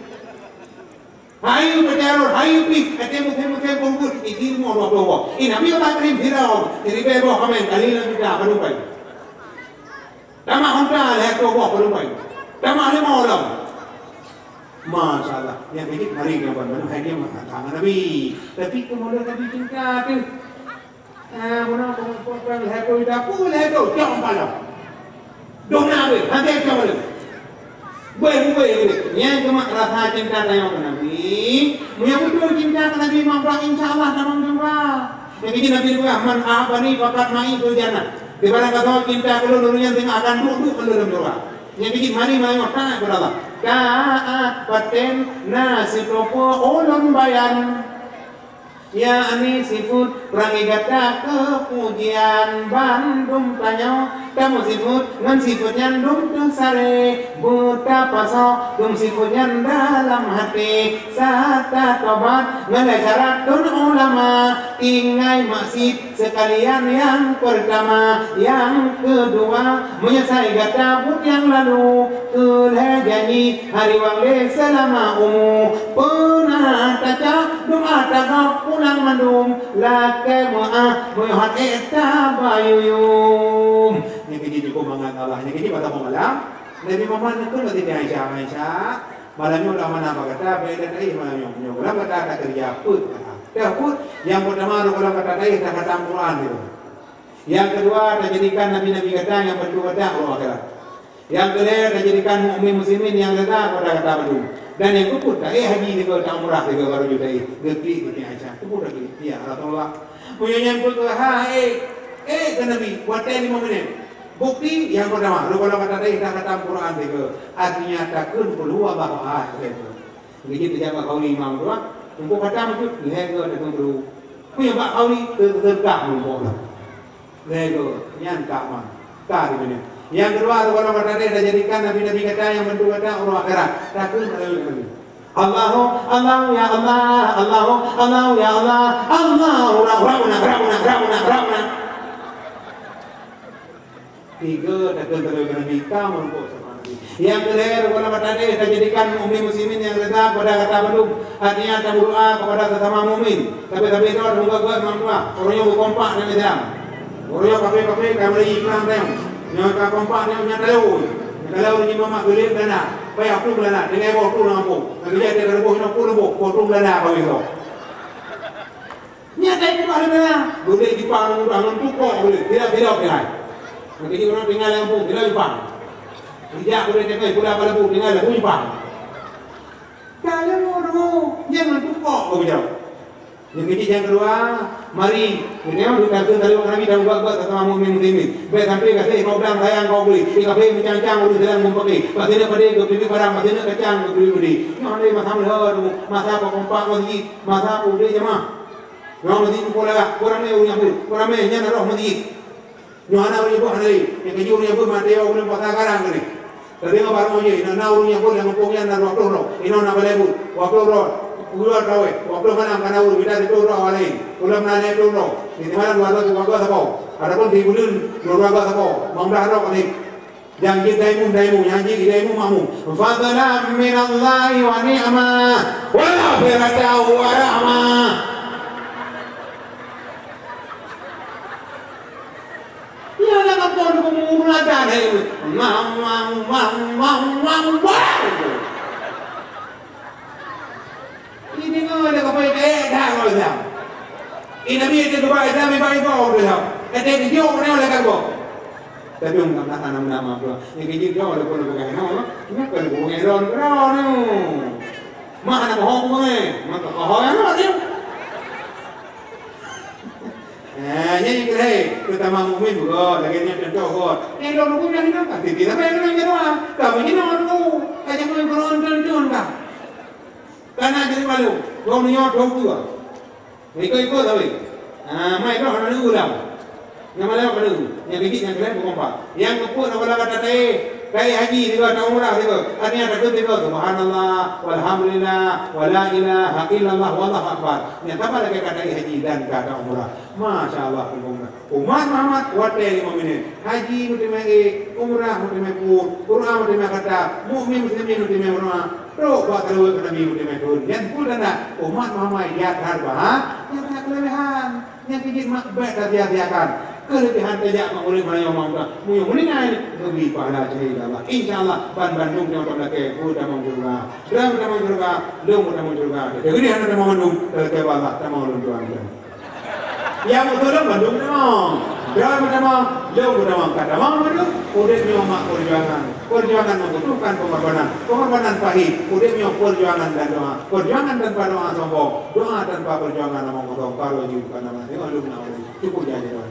Hayu beteron, hayu pi, mungkin kurbun gede mau coba. Ini Nabi tak beri firau, gede bebo kamen kali lagi dah berubah. Tama honda lihat coba berubah. Tama ni mau lah. Masya Allah, yang ini mari kita buat hanya tangan Nabi. Tapi kemudian Nabi cinta tu, mana orang lihat tu dah boleh tu, jangan malam. Dong nabi, hantar jangan malam. Boleh. Yang cuma rasa cinta tayang Nabi, yang betul cinta Nabi Muhammad insya Allah tamam juga. Yang ini Nabi juga man abani fakat mai tu jannah. Di mana kata cinta kalau dunia tengah akan duduk dalam doa. Yang bikin mari mengatakan kepada Allah. Kaat paten nasi propo ulun bayan. Ya ani sifut perangi gata kepujian Bandung tanya kamu sifut ngan sifutnya dum tu sare buta paso dum sifutnya dalam hati sata tobat ngalai syarat tun ulama ingai maksud sekalian yang pertama yang kedua menyesai gata but yang lalu telah janji hari wangle selama pernah taca dum atagap pulang mandum lakai mu'ah mu'hat eta bayuyum. Ini kejadian kumangan Allah. Ini kejadian pada malam Nabi Muhammad itu berarti Aisyah malamnya udah mana apa kata beda dari malamnya ulang kata kerja put yang pertama ulang kata dari kata Quran itu. Yang kedua dijadikan nabi-nabi kata yang berdua kata Allah akhirat. Yang kedua dijadikan mukmin muslimin yang kata pada kata berdua. Dan yang keput haji di kota murah di baru juga gede Aisyah keput lagi ya Rasulullah punya yang keput ke Nabi buat 5 menit bukti yang pertama lu kalau kata tadi kata Quran itu artinya takun keluar bahwa begitu jaga kau imam doang untuk kata itu lego ada dulu punya pak kau ni tergak mulu lego yang kaman kah di mana. Yang kedua kalau kata dia jadikan nabi-nabi kata yang bentuk kata orang akhirat takun melalui Allahu ya Allah Allahu ya Allah Allahu rabbuna tiga tak terlalu Nabi kamu menumpuk sama Nabi. Yang kedua ulama tadi kita jadikan mukmin muslimin yang reda pada kata belum artinya kita berdoa kepada sesama mukmin. Tapi itu ada muka mampu orangnya berkompak dengan Islam. Orangnya pakai kamera iklan tayang. Yang kompak ni punya kalau ni mama beli dana, bayar tu dana, dengan bawa tu nampu. Kerja dia kerja nak pun nampu, potong dana apa itu. Ni ada yang mana dana? Boleh dipang, angan tu kok boleh. Tidak boleh. Mungkin orang tinggal yang pun tidak dipang. Kerja boleh dekat, boleh apa pun tinggal yang pun dipang. Kalau orang jangan tu kok boleh. Yang kedua, mari kita berkata dari orang Nabi dan buat sama mukmin muslimin. Baik sampai kasih kau bilang sayang kau beli, jika beli mencang-cang urus jalan mempergi. Pasina pada ke beli barang, pasina kacang ke beli. Mana masa melihat, masa kompak masjid, masa udah jemaah. Yang masjid pola, orang ni orang pun, orang ni yang roh masjid. Yang orang pun hari, yang kerja orang pun mati orang pasang karang ni. Tadi apa baru je, ina orang pun yang mempunyai dan waktu roh, ina nak beli waktu roh. Ular tahu, waktu mana kana uru kita itu roh lain. Ulam nanya itu roh. Di mana dua tu waktu apa? Adapun di bulan dua waktu apa? Mamdah roh ni. Janji daimu, janji daimu mamu. Fadlan min Allah wa ni'mah. Wala firatahu wa rahmah. Ya nak apa tu mulakan itu? Mam. Ini kan ada apa yang dah kalau dah. Ini Nabi itu baik dah, baik kau dah. Ada video mana oleh kau? Tapi orang tak tahu nama apa. Yang video oleh kau bukan nama. Cuma kalau bukan ron no. Mana bohong ni? Maka kau yang mana? Yang kedua, terutama mukmin juga, lagi contoh kot. Yang orang mukmin yang hidup, tidak payah orang jenuh. Kau ini orang tu, kaji mukmin beron dah. Karena jadi malu, kau ni orang tahu juga. Ikut tapi, mereka orang dulu lah. Yang malu orang dulu, yang bikin yang keren berkompak. Yang keput apa kata kayak haji juga, tak umrah juga. Artinya takut juga, subhanallah, walhamdulillah, wala ilaha illallah, wallahu akbar. Yang apa lagi kata haji dan kata umrah. Masya Allah, umat Muhammad wadah 5 minit. Haji mutimai, umrah mutimai pun, Quran mutimai kata, mukmin muslimin mutimai umrah. Roh buat terus ke Nabi mutimai turun. Yang pun dah umat Muhammad yang harba, yang punya kelebihan, yang kecil makbet terbiasakan. Kelebihan tidak boleh mana yang mahu tak. Mungkin mulai lebih pahala cahaya Allah. InsyaAllah Bandung yang terlakai mudah menjurga. Dan mudah menjurga, mudah menjurga. Jadi anda mau Bandung terlakai Allah, tak mau Tuhan. Yang betul Bandung memang. Dan mudah kata mau Bandung. Udah memang perjuangan membutuhkan pengorbanan pahit. Udah memang perjuangan dan doa. Perjuangan tanpa doa sombong. Doa tanpa perjuangan nama kosong. Kalau juga nama tengok cukup jadi doa.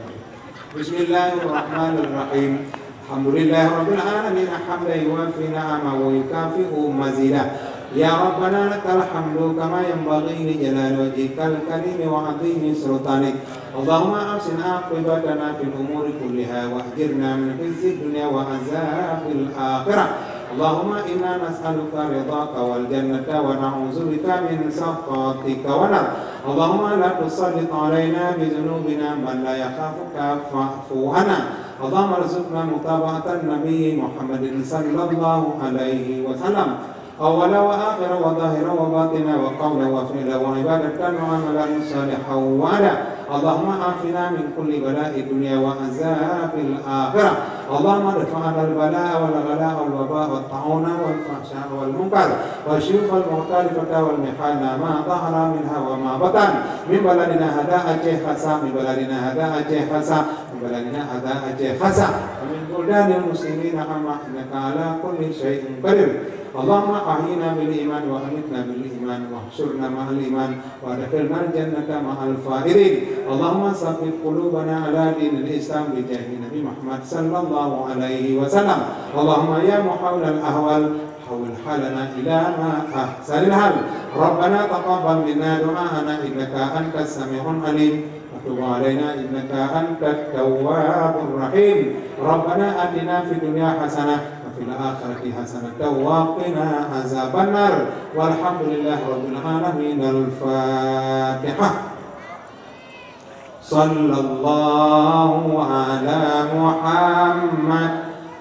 Bismillahirrahmanirrahim. Alhamdulillahirabbil alamin hamdan yuwafi ni'amahu wa yukafi'u mazidah. Ya Rabbana lakal hamdu kama yanbaghi li jalali wajhikal karim wa 'azimi sultanik. Allahumma ahsin aqibatana fil umuri kulliha wahjirna min khizyid dunya wa azabil akhirah. Allahumma inna nas'aluka ridhaka wal jannata wa na'udzubika min sakhatika wa nar. Allahumma la tusallit 'alaina bi dhunubina man la yakhafuka fa'fu 'anna. Allahumma arzuqna mutaba'atan Nabi Muhammadin sallallahu alaihi wasallam. Awala wa akhira wa zahira wa batina wa qawla wa fi'la wa ibadatan wa amalan salihan wa ala. Allahumma afina min kulli bala'i dunya wa azabil akhirah. Allahumma rifa'ana al-bala'a wal ghalaa wal waba'a wat ta'una wal fahsya'a wal munkar wa syifal muhtalifata wal mihana ma dhahara minha wa ma batan min baladina hada Aceh khasa min baladina hada Aceh khasa min baladina hada Aceh khasa wa min buldanil muslimina amma innaka ala kulli syai'in qadir. Allahumma ahyina bil iman wa amitna bil iman wa hsyurna ma'al iman wa adkhilna al-jannata ma'al fa'irin. Allahumma sabbit qulubana ala dinil Islam bi jahi Nabi Muhammad sallallahu alaihi wasallam. Allahumma ya muhawwilal ahwal hawwil halana ila ma ahsanil hal. Rabbana taqabbal minna du'aana innaka antas sami'un alim. Tub alaina innaka antat tawwabur rahim. Rabbana atina fid dunya hasanah fil akhirati hasanatan wa qina azabannar. Walhamdulillahi rabbil alamin. Al-Fatihah. sallallahu ala Muhammad,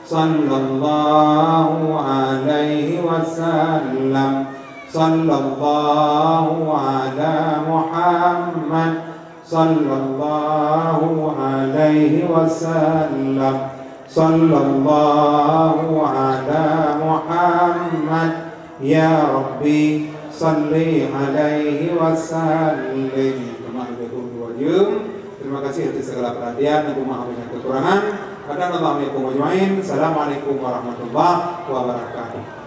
sallallahu alaihi wasallam, sallallahu ala Muhammad, sallallahu alaihi wasallam, sallallahu ala Muhammad, ya Rabbi salli alaihi wasallim. Terima kasih atas segala perhatian dan maaf dengan kekurangan. Assalamualaikum warahmatullahi wabarakatuh.